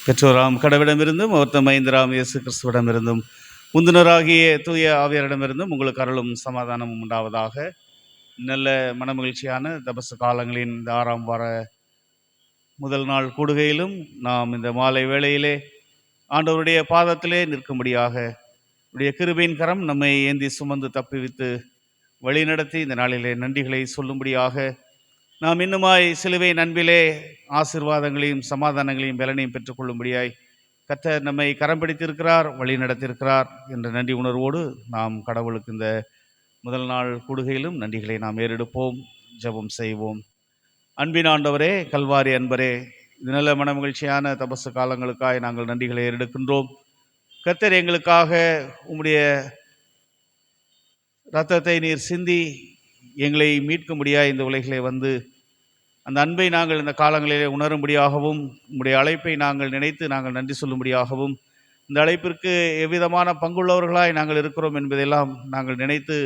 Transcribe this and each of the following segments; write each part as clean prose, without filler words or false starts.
பெற்றோராம் கடவுளிடமிருந்தும் அவர் மைந்தராம் இயேசு கிறிஸ்துவிடமிருந்தும் முந்தினராகிய தூய ஆவியரிடமிருந்தும் உங்களுக்கு அருளும் சமாதானமும் உண்டாவதாக. நல்ல மனமகிழ்ச்சியான தபசு காலங்களின் இந்த 6ஆம் வார முதல் நாள் கூடுகையிலும் நாம் இந்த மாலை வேளையிலே ஆண்டவருடைய பாதத்திலே நிற்கும்படியாக உடைய கிருபையின் கரம் நம்மை ஏந்தி சுமந்து தப்புவித்து வழிநடத்தி இந்த நாளிலே நன்றிகளை சொல்லும்படியாக நாம் இன்னுமாய் சிலுவை நண்பிலே ஆசீர்வாதங்களையும் சமாதானங்களையும் பலனையும் பெற்றுக்கொள்ளும்படியாய் கர்த்தர் நம்மை கரம் பிடித்திருக்கிறார், வழி நடத்தியிருக்கிறார் என்ற நன்றி உணர்வோடு நாம் கடவுளுக்கு இந்த முதல் நாள் கூடுகையிலும் நன்றிகளை நாம் ஏறெடுப்போம், ஜெபம் செய்வோம். அன்பின் ஆண்டவரே, கல்வாரி அன்பரே, இது நல்ல மனமகிழ்ச்சியான தபசு காலங்களுக்காய் நாங்கள் நன்றிகளை ஏறெடுக்கின்றோம். கர்த்தர் எங்களுக்காக உம்முடைய இரத்தத்தை நீர் சிந்தி எங்களை மீட்கும்படியாக இந்த உலகிலே வந்து அந்த அன்பை நாங்கள் இந்த காலங்களிலே உணரும்படியாகவும் உம்முடைய அழைப்பை நாங்கள் நினைத்து நாங்கள் நன்றி சொல்லும்படியாகவும் இந்த அழைப்பிற்கு எவ்விதமான பங்குள்ளவர்களாய் நாங்கள் இருக்கிறோம் என்பதெல்லாம் நாங்கள் நினைத்து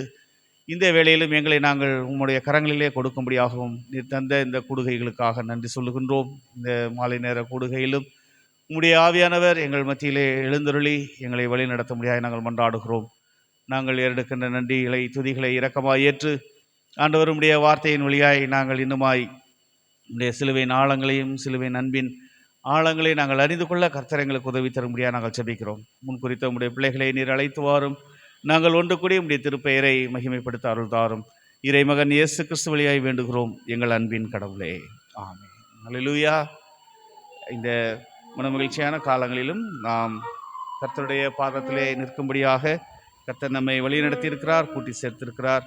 இந்த வேளையிலும் எங்களை நாங்கள் உம்முடைய கரங்களிலே கொடுக்கும்படியாகவும் நீர் தந்த இந்த கூடுகைகளுக்காக நன்றி சொல்லுகின்றோம். இந்த மாலை நேர கூடுகையிலும் உம்முடைய ஆவியானவர் எங்கள் மத்தியிலே எழுந்தருளி எங்களை வழி நடத்த முடியாது நாங்கள் மன்றாடுகிறோம். நாங்கள் ஏறெடுக்கின்ற நன்றிகளை துதிகளை இரக்கமாய் ஏற்று ஆண்டவருடைய வார்த்தையின் வழியாய் நாங்கள் இன்னுமாய் உடைய சிலுவையின் ஆழங்களையும் சிலுவையின் அன்பின் ஆழங்களை நாங்கள் அறிந்து கொள்ள கர்த்தர் எங்களுக்கு உதவி தரும்படியாக நாங்கள் ஜெபிக்கிறோம். முன் குறித்த உடைய பிள்ளைகளை நீர் அழைத்து வாரும். நாங்கள் ஒன்று கூடி உடைய திருப்பெயரை மகிமைப்படுத்த அருள் தாரும். இறைமகன் இயேசு கிறிஸ்து வழியாய் வேண்டுகிறோம் எங்கள் அன்பின் கடவுளே, ஆமென். அல்லேலூயா. இந்த மனமகிழ்ச்சியான காலங்களிலும் நாம் கர்த்தருடைய பாதத்திலே நிற்கும்படியாக கர்த்தர் நம்மை வழி நடத்தியிருக்கிறார், கூட்டி சேர்த்திருக்கிறார்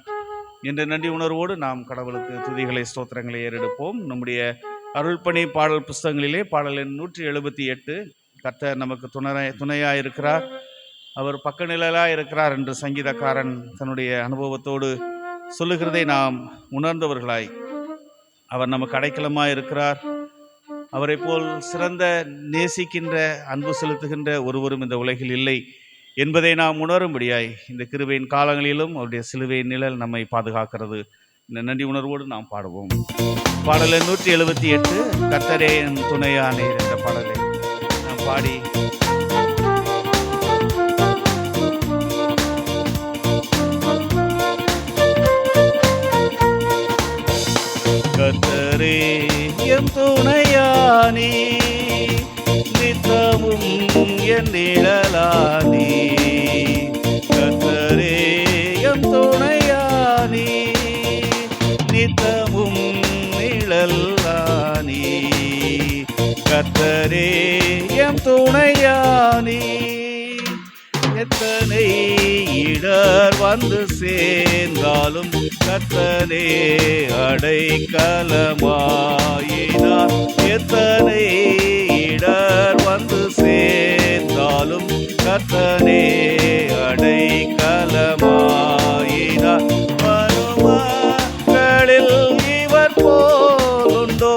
என்ற நன்றி உணர்வோடு நாம் கடவுளுக்கு துதிகளை ஸ்தோத்திரங்களை ஏறெடுப்போம். நம்முடைய அருள்பணி பாடல் புஸ்தகங்களிலே பாடல் எண் 178 கர்த்தர் நமக்கு துணையாக இருக்கிறார், அவர் பக்க நிழலாக இருக்கிறார் என்று சங்கீதக்காரன் தன்னுடைய அனுபவத்தோடு சொல்லுகிறதை நாம் உணர்ந்தவர்களாய், அவர் நமக்கு அடைக்கலமாக இருக்கிறார், அவரை போல் சிறந்த நேசிக்கின்ற அன்பு செலுத்துகின்ற ஒருவரும் இந்த உலகில் இல்லை என்பதை நாம் உணரும்படியாய் இந்த கிருபையின் காலங்களிலும் அவருடைய சிலுவையின் நிழல் நம்மை பாதுகாக்கிறது. இந்த நன்றி உணர்வோடு நாம் பாடுவோம். பாடல் 178 கர்த்தரே என் துணையானீர் என்ற பாடலை நாம் பாடி கர்த்தரே என் துணையானீ நித்தமும் என் நிழலானீ, கர்த்தரே என் துணையானீ நித்தமும் நிழலானீ, கர்த்தரே என் துணையானீ. எத்தனை இடர் வந்து சேர்ந்தாலும் கர்த்தரே அடைக்கலமாயினார், எத்தனை இடர் வந்து சேர்ந்தாலும் கர்த்தரே அடைக்கலமாயினார். மனுமக்களில் இவர் போலுண்டோ,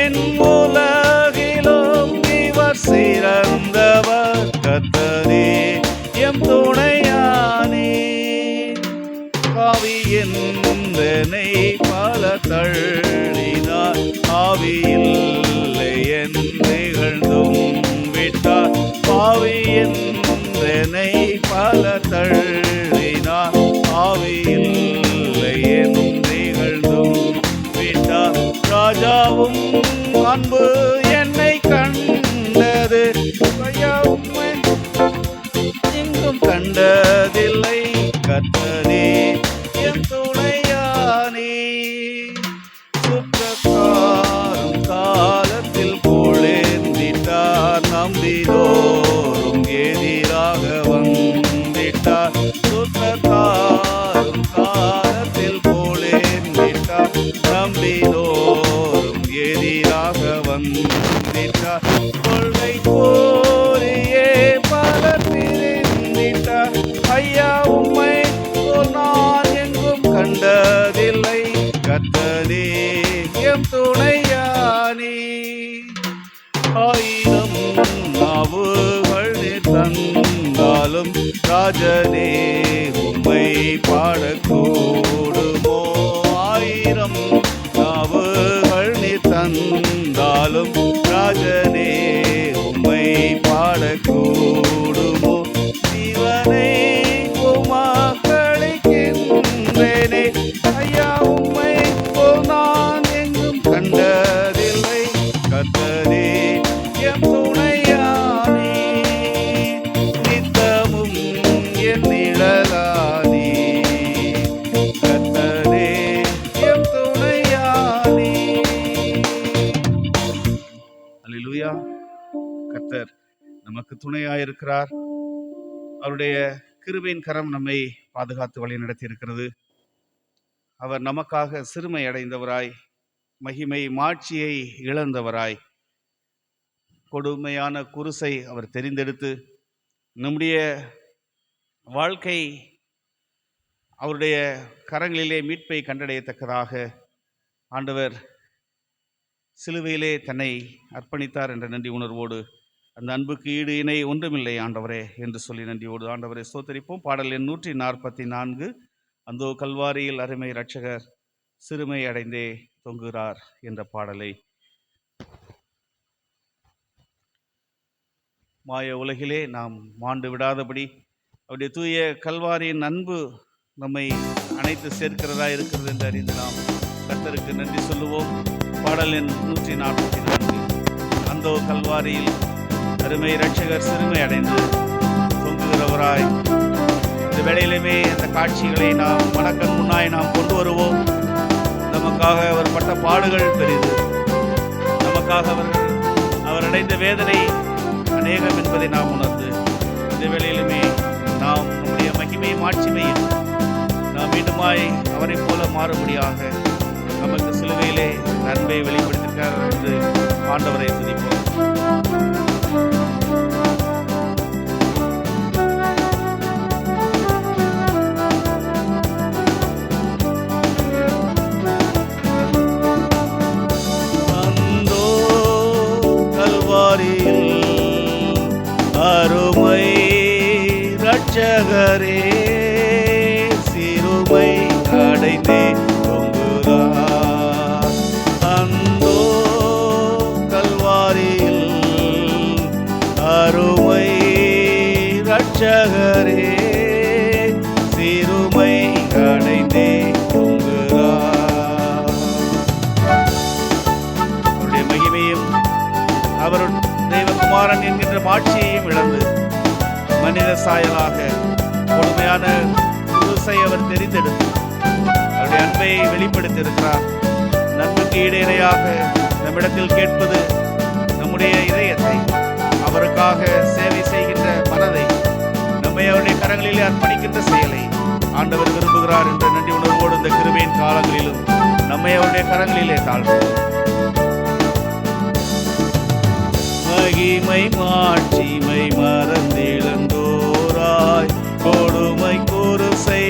என் உலகிலும் இவர் சிறந்தவர், கர்த்தரே எம் துணையானே. ஆவி என்னை பல தள்ளினார், ஆவியில்லை என் நிகழ்ந்தும் விட்டார், ஆவி என்னை பல தள்ளினார், ஆவியில்லை என் நிகழ்ந்தும் விட்டார். ராஜாவும் அன்பு என்னை கண்டது, எங்கும் கண்டதில்லை, கர்த்தரே என் துணையானே. சுற்றக்காரும் காலத்தில் பொழிந்திட்டார், நம்பினோரும் எதிராக வந்திட்டார், சுற்றக்காரும் காலத்தில் பொழிந்திட்டார், நம்பினோரும் எதிராக வந்திட்டார், கொள்கை கோரியே பலர் பிரிந்திட்டார், ஐயா உம்மை நான் எங்கும் கண்டதில்லை, கர்த்தரே எம் துணையானே. ஆயிரம் நாவுகள் தந்தாலும் ராஜனே உம்மை பாடக்கூடுமோ, ஆயிரம் நாவுகள் தந்தாலும் ராஜனே உம்மை கூடுமோ? ஜீவனை உமக்களிக்கின்றேனே. ஐயா, உம்மை போல் நான் எங்கும் கண்டதில்லை. கர்த்தரே எம் துணையானே, நித்தமும் என் நிழலானே. கர்த்தரே எம் துணையானே. அல்லேலூயா. கர்த்தர் நமக்கு துணையாயிருக்கிறார். அவருடைய கிருபையின் கரம் நம்மை பாதுகாத்து வழி நடத்தி இருக்கிறது. அவர் நமக்காக சிறுமை அடைந்தவராய், மகிமை மாட்சியை இழந்தவராய், கொடுமையான குருசை அவர் தெரிந்தெடுத்து நம்முடைய வாழ்க்கை அவருடைய கரங்களிலே மீட்பை கண்டடையத்தக்கதாக ஆண்டவர் சிலுவையிலே தன்னை அர்ப்பணித்தார் என்ற நன்றி உணர்வோடு, அந்த அன்புக்கு ஈடு இணை ஒன்றுமில்லை ஆண்டவரே என்று சொல்லி நன்றியோடு ஆண்டவரை ஸ்தோத்தரிப்போம். பாடல் எண் 144, அந்தோ கல்வாரியில் அருமை இரட்சகர் சிறுமை அடைந்தே தொங்குகிறார் என்ற பாடலை மாய உலகிலே நாம் மாண்டு விடாதபடி அவருடைய தூய கல்வாரியின் அன்பு நம்மை அனைத்து சேர்க்கிறதா இருக்கிறது என்று அறிந்து நாம் கர்த்தருக்கு நன்றி சொல்லுவோம். பாடல் எண் 144, அந்தோ கல்வாரியில் அருமை இரட்சகர் சிறுமை அடைந்து தொங்குகிறவராய். இந்த வேளையிலுமே அந்த காட்சிகளை நாம் மனக்கண் முன்னாய் நாம் கொண்டு வருவோம். நமக்காக அவர் பட்ட பாடுகள் பெரிது, நமக்காக அவர் அடைந்த வேதனை அநேகம் என்பதை நாம் உணர்ந்து, இந்த வேளையிலுமே நாம் நம்முடைய மகிமையும் மாட்சிமையும் நாம் மீண்டுமாய் அவரை போல மாறுபடியாக நமக்கு சிலுவையிலே நன்மை வெளிப்படுத்திருக்கிறார் என்று ஆண்டவரை துதிப்போம். அந்தோ கல்வாரியில் அருமை இரட்சகரே சிறுமை அடைந்தே தொங்குகிறார். அந்தோ கல்வாரியில் அருமை இரட்சகரே சிறுமை அடைந்தே தொங்குகிறார். அவருடைய மகிமையும் அவர் தெய்வகுமாரன் என்கின்ற மாட்சியையும் இழந்து மனித சாயலாக கொடுமையான குருசை அவர் தெரிந்தெடுத்து அவருடைய அன்பை வெளிப்படுத்தி இருக்கிறார். நன்மைக்கு இடையிடையாக நம்மிடத்தில் கேட்பது நம்முடைய இதயத்தை, அவருக்காக சேவை செய்கின்ற மனதை, நம்மை அவருடைய கரங்களிலே அர்ப்பணிக்கின்ற செயலை ஆண்டவர் விரும்புகிறார் என்ற நன்றி உணர்வோடு இந்த கிருபையின் காலங்களிலும் நம்மை அவருடைய கரங்களிலே தாழ்வோம். மகிமை மாட்சிமை மறந்திழந்தோராய் கொடுமை குருசை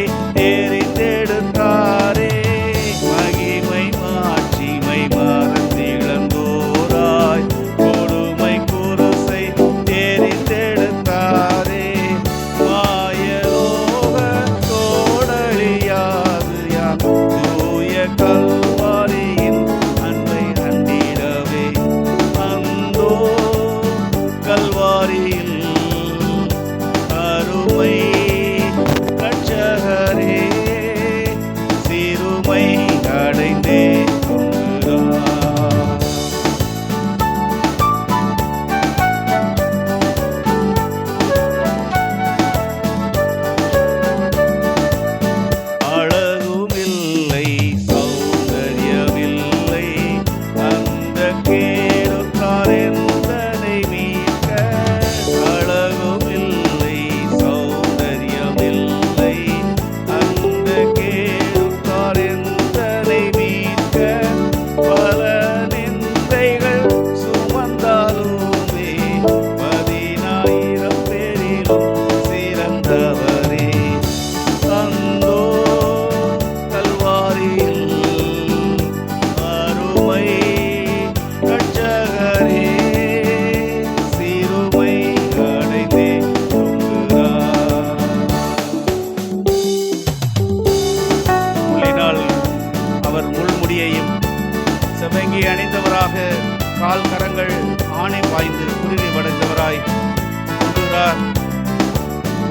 எறிந்தெடுத்தாரே. மகிமை மாட்சிமை மறந்திழந்தோராய் கொடுமை குருசை எறிந்தெடுத்தாரே. மாயலோக தோடழியாது யாம் தூய கல்வாரியின் அன்பை கண்டிடவே. அந்தோ கல்வாரியில்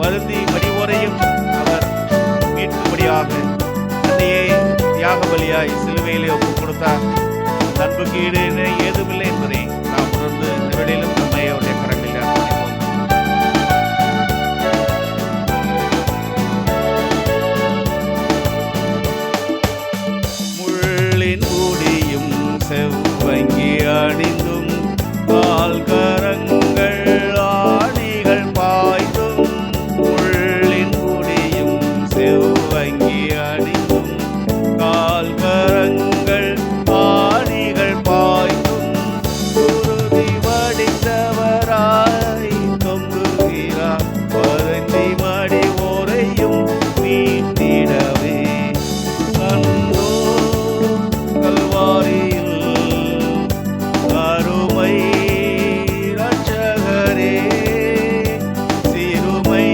வருந்தி மடிவோரையும் அவர் மீட்கும்படியாக தன்னையே தியாக பலியாய் சிலுவையிலே ஒப்புக் கொடுத்தார். அன்புக்கு ஈடு ஏதுமில்லை என்பதை நாம் உணர்ந்து இந்த வேளையிலும் நம்மை அவருடைய கரங்களில் அர்ப்பணிப்போம். முள்ளின் முடியும் செவ்வங்கி அணிந்தும் கால் கரங்கள் ஆணிகள் பாய்ந்தும், முள்ளின் முடியும் செவ்வங்கி அணிந்தும் கால் கரங்கள் ஆணிகள் பாய்ந்தும், குருதி வடித்தவராய் தொங்குகிறார் வருந்தி மடிவோரையும் மீட்டிடவே. அந்தோ கல்வாரியில் அருமை இரட்சகரே, சிறுமை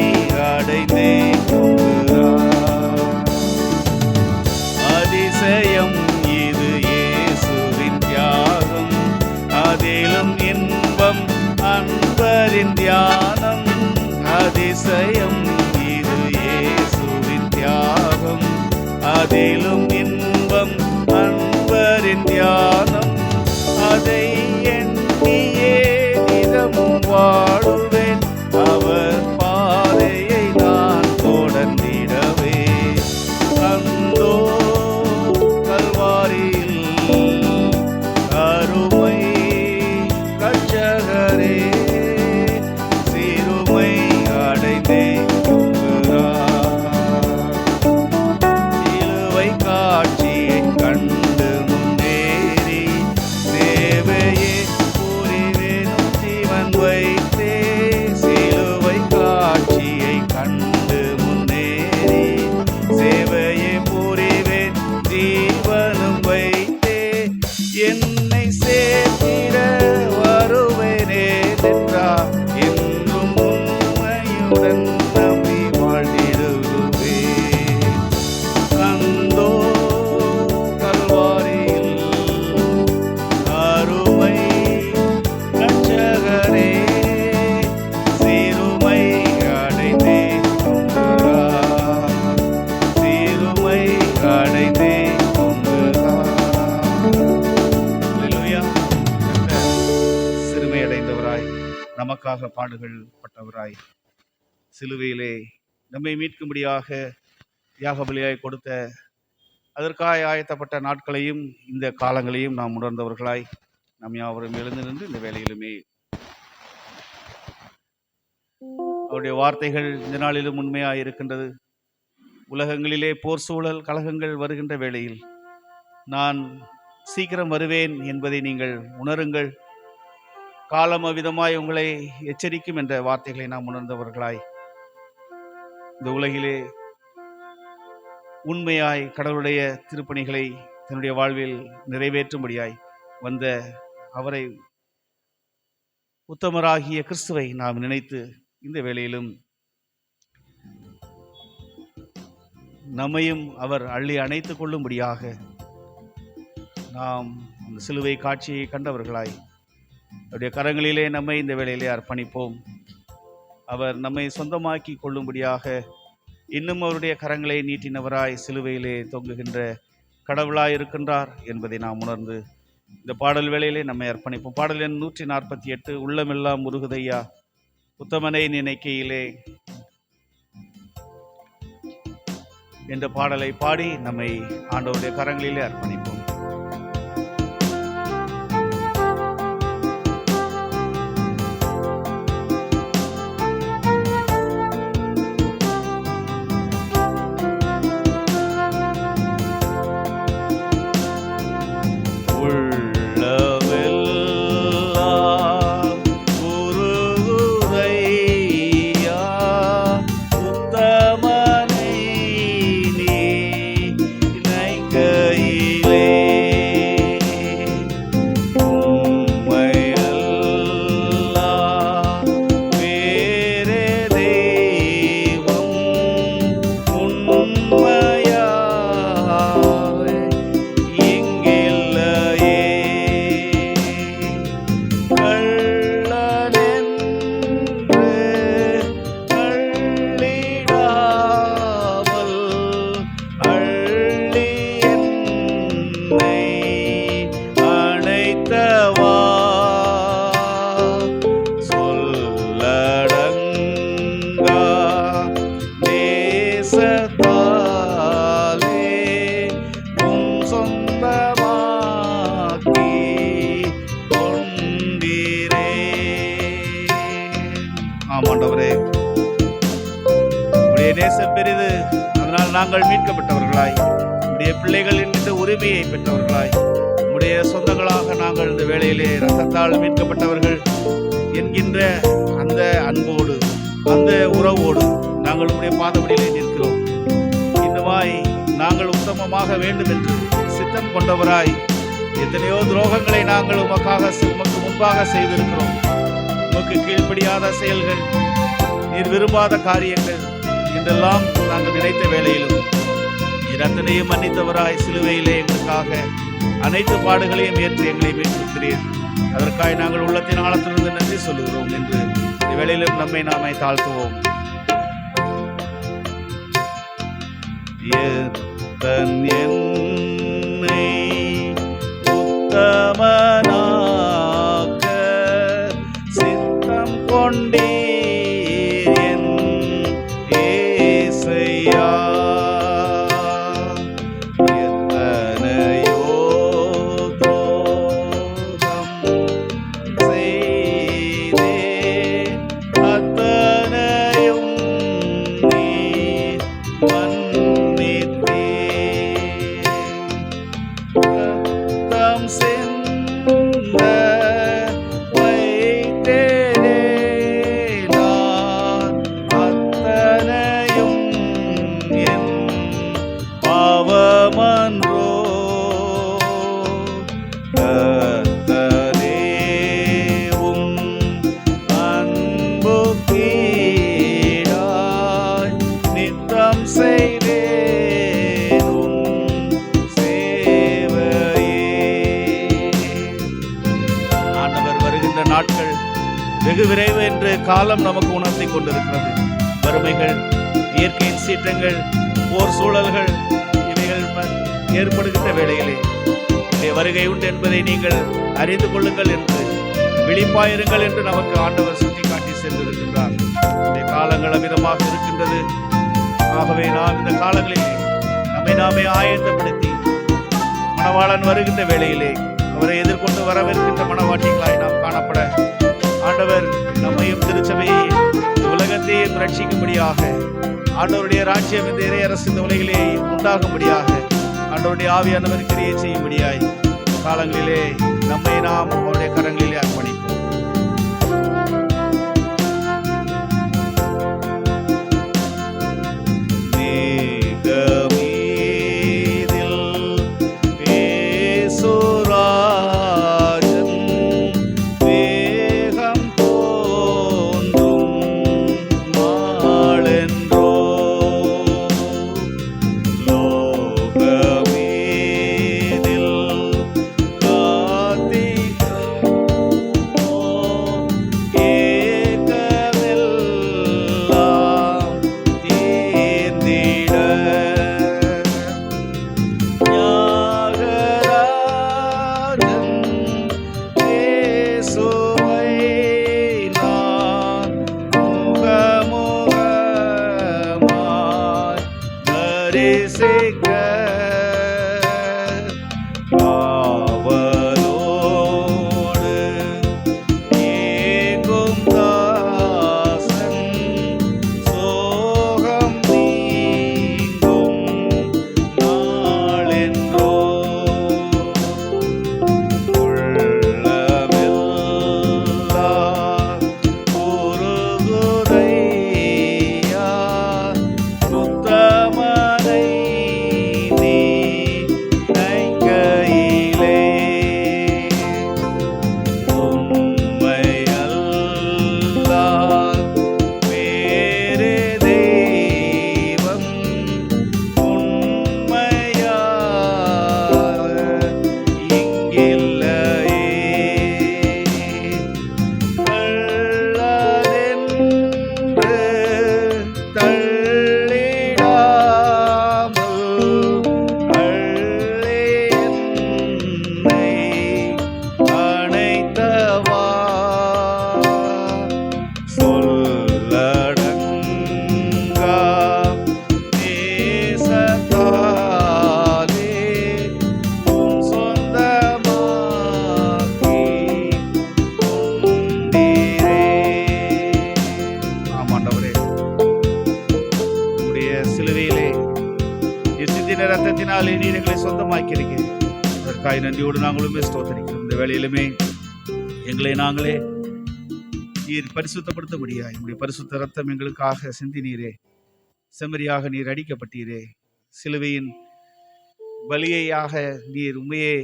அடைந்தே தொங்குகிறார். அதிசயம் இது இயேசுவின் தியாகம், அதிலும் இன்பம் அன்பரின் தியானம். அதிசயம் இது இயேசுவின் தியாகம், அதிலும் இன்பம் அன்பரின் தியானம். அதை எண்ணியே நிதமும் வாழுவேன், அவர் பாதையை நான் தொடர்ந்திடவே. அந்தோ கல்வாரியில் அருமை இரட்சகரே, சிறுமை அடைந்தே தொங்குகிறார். சிலுவை காட்சியை கண்டு முன்னேறி சேவையே புரிவேனும் ஜீவன் வைத்தே. சிலுவை காட்சியை கண்டு முன்னேறி சேவையே புரிவேன் ஜீவனும் வைத்தே. என்னை சேர்த்திட வருவேனே என்றார், என்றும் உண்மையுடன் நம்பி வாழ்ந்திடுவேன். அந்தோ கல்வாரியில் அருமை இரட்சகரே, சிறுமை அடைந்தே தொங்குகிறார், சிறுமை அடைந்தே தொங்குகிறார். அல்லேலூயா. சிறுமை அடைந்தவராய் நமக்காக பாடுகள் பட்டவராய் சிலுவையிலே நம்மை மீட்கும்படியாக தியாக பலியாய் கொடுத்த அதற்காக ஆயத்தப்பட்ட நாட்களையும் இந்த காலங்களையும் நாம் உணர்ந்தவர்களாய் நாம் யாவரும் எழுந்து நின்று இந்த வேளையிலுமே அவருடைய வார்த்தைகள் இந்த நாளிலும் உண்மையாக இருக்கின்றது. உலகங்களிலே போர் சூழல் கலகங்கள் வருகின்ற வேளையில் நான் சீக்கிரம் வருவேன் என்பதை நீங்கள் உணருங்கள், காலம் அவ்விதமாய் உங்களை எச்சரிக்கும் என்ற வார்த்தைகளை நாம் உணர்ந்தவர்களாய் இந்த உலகிலே உண்மையாய் கடவுளுடைய திருப்பணிகளை தன்னுடைய வாழ்வில் நிறைவேற்றும்படியாய் வந்த அவரை உத்தமராகிய கிறிஸ்துவை நாம் நினைத்து இந்த வேளையிலும் நம்மையும் அவர் அள்ளி அணைத்துக் கொள்ளும்படியாக நாம் அந்த சிலுவை காட்சியை கண்டவர்களாய் அவருடைய கரங்களிலே நம்மை இந்த வேளையிலே அர்ப்பணிப்போம். அவர் நம்மை சொந்தமாக்கி கொள்ளும்படியாக இன்னும் அவருடைய கரங்களை நீட்டினவராய் சிலுவையிலே தொங்குகின்ற கடவுளாய் இருக்கின்றார் என்பதை நாம் உணர்ந்து இந்த பாடல் வேளையிலே நம்மை அர்ப்பணிப்போம். பாடல் எண் 148, உள்ளமெல்லாம் உருகுதையா உத்தமனை நினைக்கையிலே என்ற பாடலை பாடி நம்மை ஆண்டவருடைய கரங்களிலே அர்ப்பணிப்போம். உத்தமனை நீ நினைக்கையிலே நேசம் பெரிது, அதனால் நாங்கள் மீட்கப்பட்டவர்களாய், உம்முடைய பிள்ளைகள் என்கின்ற உரிமையை பெற்றவர்களாய், உம்முடைய சொந்தங்களாக நாங்கள் இந்த வேளையிலே இரத்தத்தால் மீட்கப்பட்டவர்கள் என்கின்ற அந்த அன்போடு, அந்த உறவோடு நாங்கள் உம்முடைய பாதபடியிலே நிற்கிறோம். இன்னுமாய் நாங்கள் உத்தமமாக வேண்டும் என்று சித்தம் கொண்டவராய் எத்தனையோ துரோகங்களை நாங்கள் உமக்கு முன்பாக செய்திருக்கிறோம். உமக்கு கீழ்ப்படியாத செயல்கள், நீர் விரும்பாத காரியங்கள் என்றெல்லாம் நாங்கள் நினைத்த வேளையிலும் நீர் அத்தனையும் மன்னித்தவராய் சிலுவையிலே எங்களுக்காக அனைத்து பாடுகளையும் ஏற்று எங்களை மீட்டிருக்கிறீர். அதற்காக நாங்கள் உள்ளத்தின் ஆழத்திலிருந்து நன்றி சொல்லுகிறோம் என்று இந்த வேளையிலும் நம்மை நாமே தாழ்த்துவோம். என்னை உத்தமனாக்க சித்தம் கொண்டீர் என் ஏசையா. எத்தனையோ துரோகம் செய்தே அத்தனையும் நீர் ரத்தம் சிந்த வைத்தேனே நான் அத்தனையும் என் பாவமன்றோ. கர்த்தரேவும் அன்பு கீழாய் நித்தம் செய்தே நாட்கள் வெகு விரைவு என்று காலம் நமக்கு உணர்த்தி கொண்டிருக்கிறது. வறுமைகள், இயற்கையின் சீற்றங்கள், போர் சூழல்கள் இவைகள் ஏற்படுகின்ற வேளையிலே வருகை உண்டு என்பதை நீங்கள் அறிந்து கொள்ளுங்கள் என்று, விழிப்பாயிருங்கள் என்று நமக்கு ஆண்டவர் சுட்டிக்காட்டி சென்றிருக்கின்றார். இந்த காலங்கள் அமிதமாக இருக்கின்றது. ஆகவே நாம் இந்த காலங்களிலே நம்மை நாமே ஆயத்தப்படுத்தி மணவாளன் வருகின்ற வேளையிலே அவரை எதிர்கொண்டு வரவிருக்கின்ற மணவாட்டிகளாய் நாம் காணப்பட ஆண்டவர் நம்மையும் திருச்சபையை உலகத்தையும் ரட்சிக்கும்படியாக, ஆண்டவருடைய ராஜ்யம் இந்த இறையரசு இந்த உலகிலே உண்டாகும்படியாக ஆண்டவருடைய ஆவியானவர் கிரியை செய்யும்படியாய் காலங்களிலே நம்மை நாம் அவருடைய கரங்களிலே அர்ப்பணிப்போம். சிலுவையிலே நீர் சிந்தின ரத்தத்தினாலே நீர் எங்களை சொந்தமாக்கி இருக்கிறீர். அதற்காக நன்றியோடு நாங்களுமே ஸ்தோத்திரிக்கிறோம். இந்த வேளையிலுமே எங்களை நாங்களே நீர் பரிசுத்தப்படுத்த முடியாது. என்னுடைய பரிசுத்த ரத்தம் எங்களுக்காக சிந்தினீரே, செம்மறியாக நீர் அடிக்கப்பட்டீரே, சிலுவையின் பலியையாக நீர் உண்மையே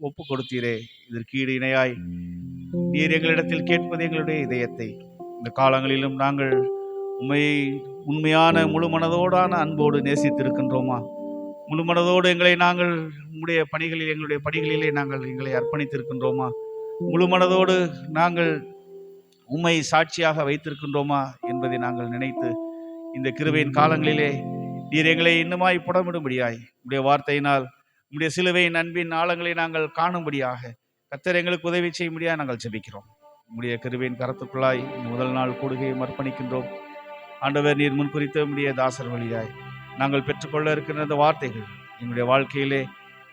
ஒப்பு கொடுத்தீரே. இதற்கு ஈடு இணையாய் நீர் எங்களிடத்தில் கேட்பது எங்களுடைய இதயத்தை. இந்த காலங்களிலும் நாங்கள் உண்மையை உண்மையான முழு மனதோடான அன்போடு நேசித்திருக்கின்றோமா? முழு மனதோடு எங்களை நாங்கள் உங்களுடைய பணிகளில் எங்களுடைய பணிகளிலே நாங்கள் எங்களை அர்ப்பணித்திருக்கின்றோமா? முழு மனதோடு நாங்கள் உம்மை சாட்சியாக வைத்திருக்கின்றோமா என்பதை நாங்கள் நினைத்து இந்த கிருபையின் காலங்களிலே நீர் எங்களை இன்னுமாய் புடமிடும்படியாய் உடைய வார்த்தையினால் உடைய சிலுவையின் அன்பின் ஆழங்களை நாங்கள் காணும்படியாக கர்த்தர் எங்களுக்கு உதவி செய்யும்படியாக நாங்கள் ஜெபிக்கிறோம். உடைய கிருபையின் கரத்துக்குள்ளாய் முதல் நாள் கூடுகையை அர்ப்பணிக்கின்றோம். ஆண்டவர் நீர் முன்குறித்த உடைய தாசர் வழியாய் நாங்கள் பெற்றுக்கொள்ள இருக்கின்ற இந்த வார்த்தைகள் எங்களுடைய வாழ்க்கையிலே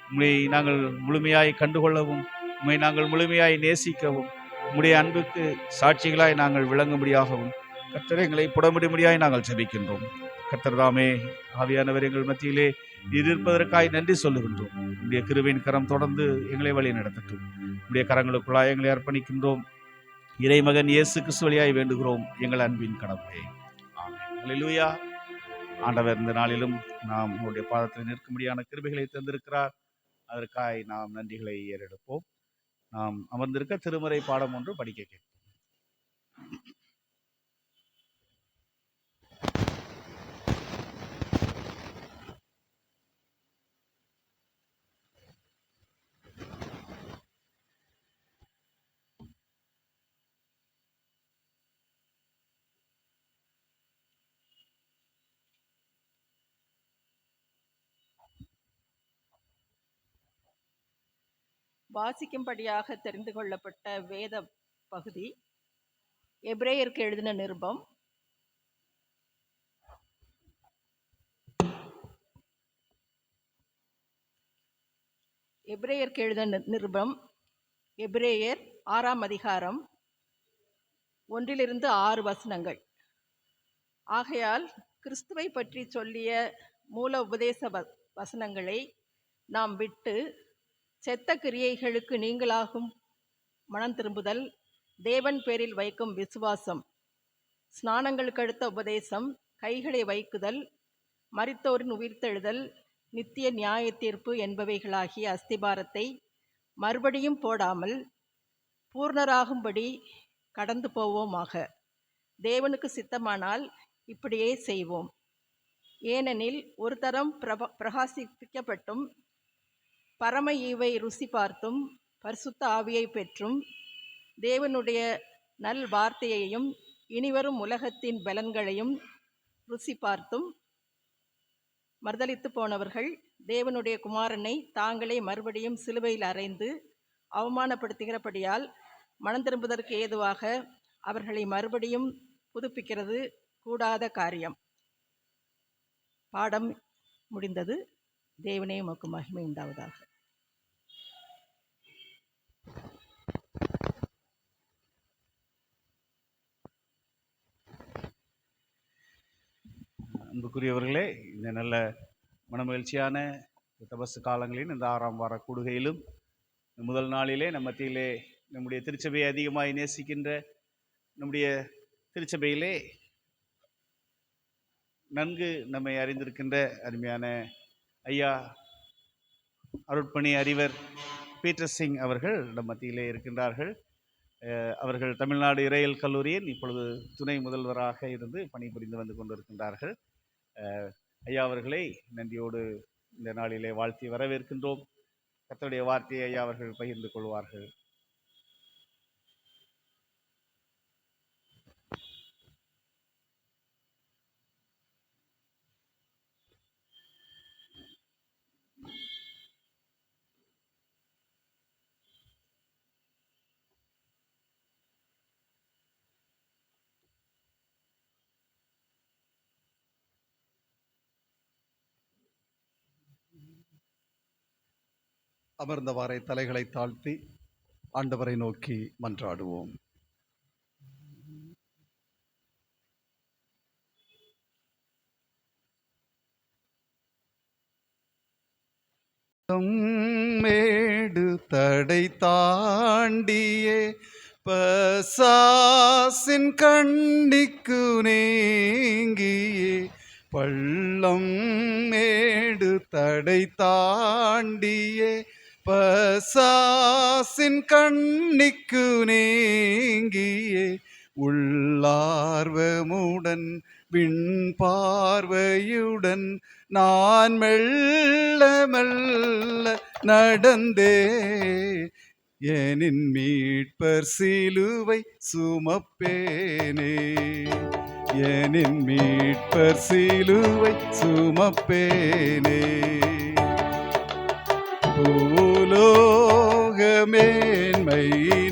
உண்மை நாங்கள் முழுமையாய் கண்டுகொள்ளவும், உண்மை நாங்கள் முழுமையாய் நேசிக்கவும், உம்முடைய அன்புக்கு சாட்சிகளாய் நாங்கள் விளங்கும்படியாகவும் கர்த்தர் எங்களை புடமிடும்படியாய் நாங்கள் ஜெபிக்கின்றோம். கர்த்தர் தாமே ஆவியானவர் எங்கள் மத்தியிலே நீர் இருப்பதற்காய் நன்றி சொல்லுகின்றோம். உடைய கிருபையின் கரம் தொடர்ந்து எங்களை வழி நடத்தட்டும். உடைய கரங்களுக்குள்ளாய் எங்களை அர்ப்பணிக்கின்றோம். இறைமகன் இயேசு கிறிஸ்து வழியாய் வேண்டுகிறோம் எங்கள் அன்பின் கடவுளே. ஆமென். அல்லேலூயா. ஆண்டவர் இந்த நாளிலும் நாம் உங்களுடைய பாதத்தில் நிற்கும்படியான கிருபைகளை தந்திருக்கிறார். அதற்காய் நாம் நன்றிகளை ஏறெடுப்போம். நாம் அமர்ந்திருக்க திருமறை பாடம் ஒன்று படிக்க கேட்போம். வாசிக்கும்படியாக தெரிந்து கொள்ளப்பட்ட வேத பகுதி எபிரேயருக்கு எழுதின நிருபம் எபிரேயர் 6ஆம் அதிகாரம் 1-6 வசனங்கள். ஆகையால் கிறிஸ்துவை பற்றி சொல்லிய மூல உபதேச வசனங்களை நாம் விட்டு செத்த கிரியைகளுக்கு நீங்களாகும் மனம் திரும்புதல், தேவன் பேரில் வைக்கும் விசுவாசம், ஸ்நானங்களுக்கு அடுத்த உபதேசம், கைகளை வைக்குதல், மரித்தோரின் உயிர்த்தெழுதல், நித்திய நியாய தீர்ப்பு என்பவைகளாகிய அஸ்திபாரத்தை மறுபடியும் போடாமல் பூர்ணராகும்படி கடந்து போவோமாக. தேவனுக்கு சித்தமானால் இப்படியே செய்வோம். ஏனெனில் ஒரு தரம் பிரகாசிக்கப்பட்டும் பரம ஈவை ருசி பார்த்தும் பரிசுத்த ஆவியை பெற்றும் தேவனுடைய நல் வார்த்தையையும் இனிவரும் உலகத்தின் பலன்களையும் ருசி பார்த்தும் மறுதலித்து போனவர்கள் தேவனுடைய குமாரனை தாங்களே மறுபடியும் சிலுவையில் அறைந்து அவமானப்படுத்துகிறபடியால் மனம் திரும்புவதற்கு ஏதுவாக அவர்களை மறுபடியும் புதுப்பிக்கிறது கூடாத காரியம். பாடம் முடிந்தது. தேவனே உமக்கு மகிமை உண்டாவதாக. அன்புக்குரியவர்களே, இந்த நல்ல மனமகிழ்ச்சியான தபசு காலங்களின் இந்த 6ஆம் வார கூடுகையிலும் முதல் நாளிலே நம்ம மத்தியிலே நம்முடைய திருச்சபையை அதிகமாய் நேசிக்கின்ற நம்முடைய திருச்சபையிலே நன்கு நம்மை அறிந்திருக்கின்ற அருமையான ஐயா அருட்பணி அறிவர் பீட்டர் சிங் அவர்கள் நம் மத்தியிலே இருக்கின்றார்கள். அவர்கள் தமிழ்நாடு இறையியல் கல்லூரியில் இப்பொழுது துணை முதல்வராக இருந்து பணிபுரிந்து வந்து கொண்டிருக்கின்றார்கள். ஐயா அவர்களை நன்றியோடு இந்த நாளிலே வாழ்த்தி வரவேற்கின்றோம். கர்த்தருடைய வார்த்தையை ஐயா அவர்கள் பகிர்ந்து கொள்வார்கள். அமர்ந்தவாறே தலைகளை தாழ்த்தி ஆண்டவரை நோக்கி மன்றாடுவோம். மேடு தடை தாண்டியே பசாசின் கண்ணிக்கு நீங்கியே பள்ளம் மேடு தடை தாண்டியே பசாசின் கண்ணிக்கு நீங்கியே உள்ளார்வமுடன் விண் பார்வையுடன் நான் மெல்ல மெல்ல நடந்தே எனின் மீட்பர் சிலுவை சுமப்பேனே எனின் மீட்பர் சிலுவை சுமப்பேனே பூலோகமேன்மை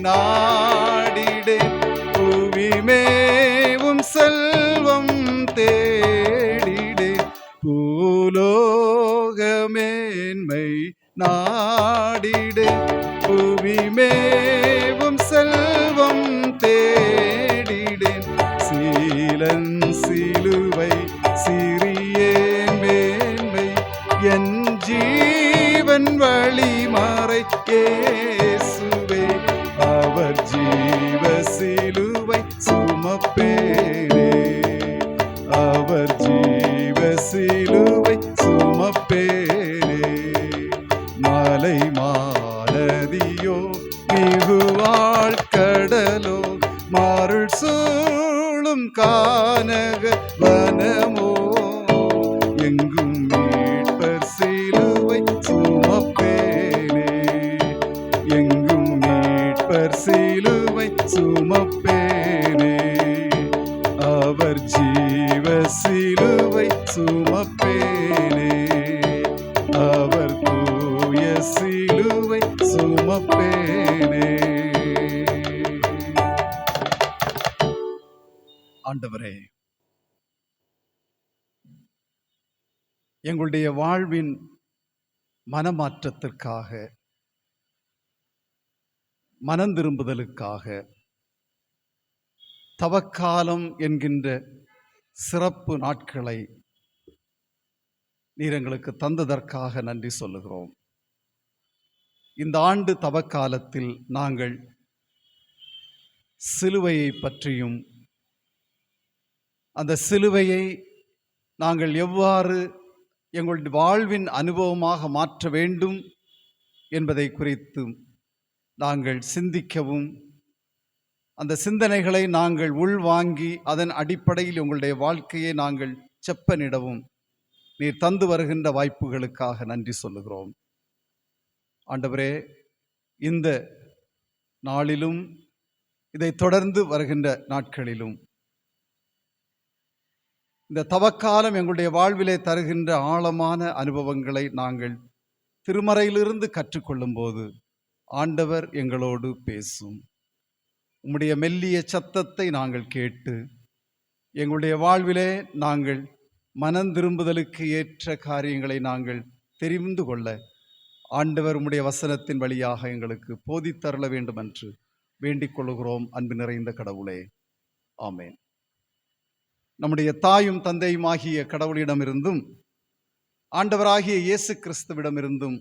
நாடிடேன் புவிமேவும் செல்வம் தேடிடேன் பூலோகமேன்மை நாடிடேன் புவிமேவும் செல்வம் தேடிடேன் சீலன் சிலுவை சிறியேன் மேன்மை என் ஜீவன் வழிமறை இயேசுவே அவர் ஜீவ சிலுவை சுமப்பேனே அவர் ஜீவ சிலுவை சுமப்பேனே மலை மாநதியோ மிகுவாழ் கடலோ மாருள் சூழும் கானக வனமோ எங்கும் மீட்பர் சிலுவை சுமப்பேனே எங்கும் மீட்பர் சிலுவை சுமப்பேனே அவர் ஜீவ சிலுவை சுமப்பேனே அவர் தூய சிலுவை சுமப்பேனே. ஆண்டவரே, எங்களுடைய வாழ்வின் மனமாற்றத்திற்காக மனம் திரும்புதலுக்காக தவக்காலம் என்கின்ற சிறப்பு நாட்களை நீர் எங்களுக்கு தந்ததற்காக நன்றி சொல்லுகிறோம். இந்த ஆண்டு தவக்காலத்தில் நாங்கள் சிலுவையை பற்றியும் அந்த சிலுவையை நாங்கள் எவ்வாறு எங்களுடைய வாழ்வின் அனுபவமாக மாற்ற வேண்டும் என்பதை குறித்து நாங்கள் சிந்திக்கவும் அந்த சிந்தனைகளை நாங்கள் உள்வாங்கி அதன் அடிப்படையில் உங்களுடைய வாழ்க்கையை நாங்கள் செப்பனிடவும் நீர் தந்து வருகின்ற வாய்ப்புகளுக்காக நன்றி சொல்லுகிறோம். ஆண்டவரே, இந்த நாளிலும் இதை தொடர்ந்து வருகின்ற நாட்களிலும் இந்த தவக்காலம் எங்களுடைய வாழ்விலே தருகின்ற ஆழமான அனுபவங்களை நாங்கள் திருமறையிலிருந்து கற்றுக்கொள்ளும் போது ஆண்டவர் எங்களோடு பேசும். உம்முடைய மெல்லிய சத்தத்தை நாங்கள் கேட்டு எங்களுடைய வாழ்விலே நாங்கள் மனம் திரும்புதலுக்கு ஏற்ற காரியங்களை நாங்கள் தெரிந்து கொள்ள ஆண்டவர் உம்முடைய வசனத்தின் வழியாக எங்களுக்கு போதித்தருள வேண்டும் என்று வேண்டிக் கொள்கிறோம். அன்பு நிறைந்த கடவுளே, ஆமேன். நம்முடைய தாயும் தந்தையுமாகிய கடவுளிடமிருந்தும் ஆண்டவராகிய இயேசு கிறிஸ்துவிடமிருந்தும்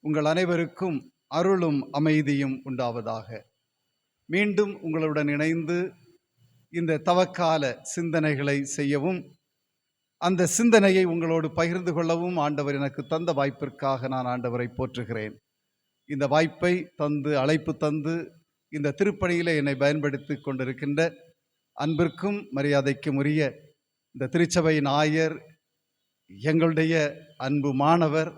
உங்கள் அனைவருக்கும் அருளும் அமைதியும் உண்டாவதாக. மீண்டும் உங்களுடன் இணைந்து இந்த தவக்கால சிந்தனைகளை செய்யவும் அந்த சிந்தனையை உங்களோடு பகிர்ந்து கொள்ளவும் ஆண்டவர் எனக்கு தந்த வாய்ப்பிற்காக நான் ஆண்டவரை போற்றுகிறேன். இந்த வாய்ப்பை தந்து அழைப்பு தந்து இந்த திருப்பணியில் என்னை பயன்படுத்தி கொண்டிருக்கின்ற அன்பிற்கும் மரியாதைக்கும் உரிய இந்த திருச்சபையின் ஆயர், எங்களுடைய அன்பு மாணவர்,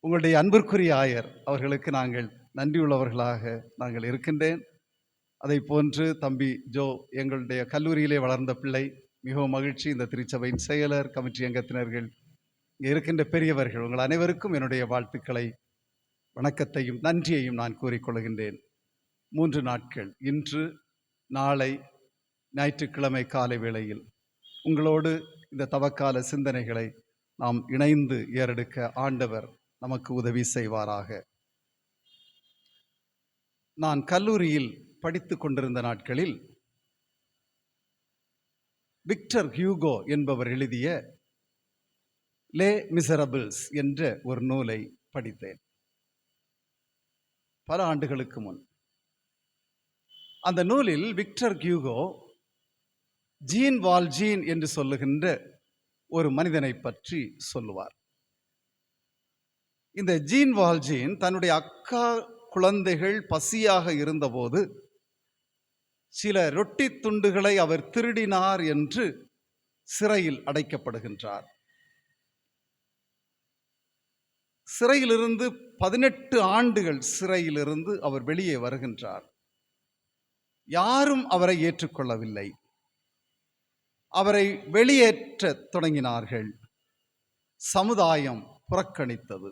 உங்களுடைய அன்பிற்குரிய ஆயர் அவர்களுக்கு நாங்கள் நன்றியுள்ளவர்களாக நாங்கள் இருக்கின்றேன். அதை போன்று தம்பி ஜோ, எங்களுடைய கல்லூரியிலே வளர்ந்த பிள்ளை, மிகவும் மகிழ்ச்சி. இந்த திருச்சபையின் செயலர், கமிட்டி அங்கத்தினர்கள், இங்கே இருக்கின்ற பெரியவர்கள், உங்கள் அனைவருக்கும் என்னுடைய வாழ்த்துக்களை, வணக்கத்தையும் நன்றியையும் நான் கூறிக்கொள்கின்றேன். 3 நாட்கள், இன்று நாளை ஞாயிற்றுக்கிழமை காலை வேளையில் உங்களோடு இந்த தவக்கால சிந்தனைகளை நாம் இணைந்து ஏறெடுக்க ஆண்டவர் நமக்கு உதவி செய்வாராக. நான் கல்லூரியில் படித்து கொண்டிருந்த நாட்களில் விக்டர் ஹியூகோ என்பவர் எழுதிய லே மிசரபிள்ஸ் என்ற ஒரு நூலை படித்தேன் பல ஆண்டுகளுக்கு முன். அந்த நூலில் விக்டர் கியூகோ ஜீன் வால்ஜீன் என்று சொல்லுகின்ற ஒரு மனிதனை பற்றி சொல்லுவார். இந்த ஜீன் வால்ஜீன் தன்னுடைய அக்கா குழந்தைகள் பசியாக இருந்தபோது சில ரொட்டி துண்டுகளை அவர் திருடினார் என்று சிறையில் அடைக்கப்படுகின்றார். சிறையிலிருந்து 18 ஆண்டுகள் சிறையிலிருந்து அவர் வெளியே வருகின்றார். யாரும் அவரை ஏற்றுக்கொள்ளவில்லை. அவரை வெளியேற்ற தொடங்கினார்கள். சமுதாயம் புறக்கணித்தது.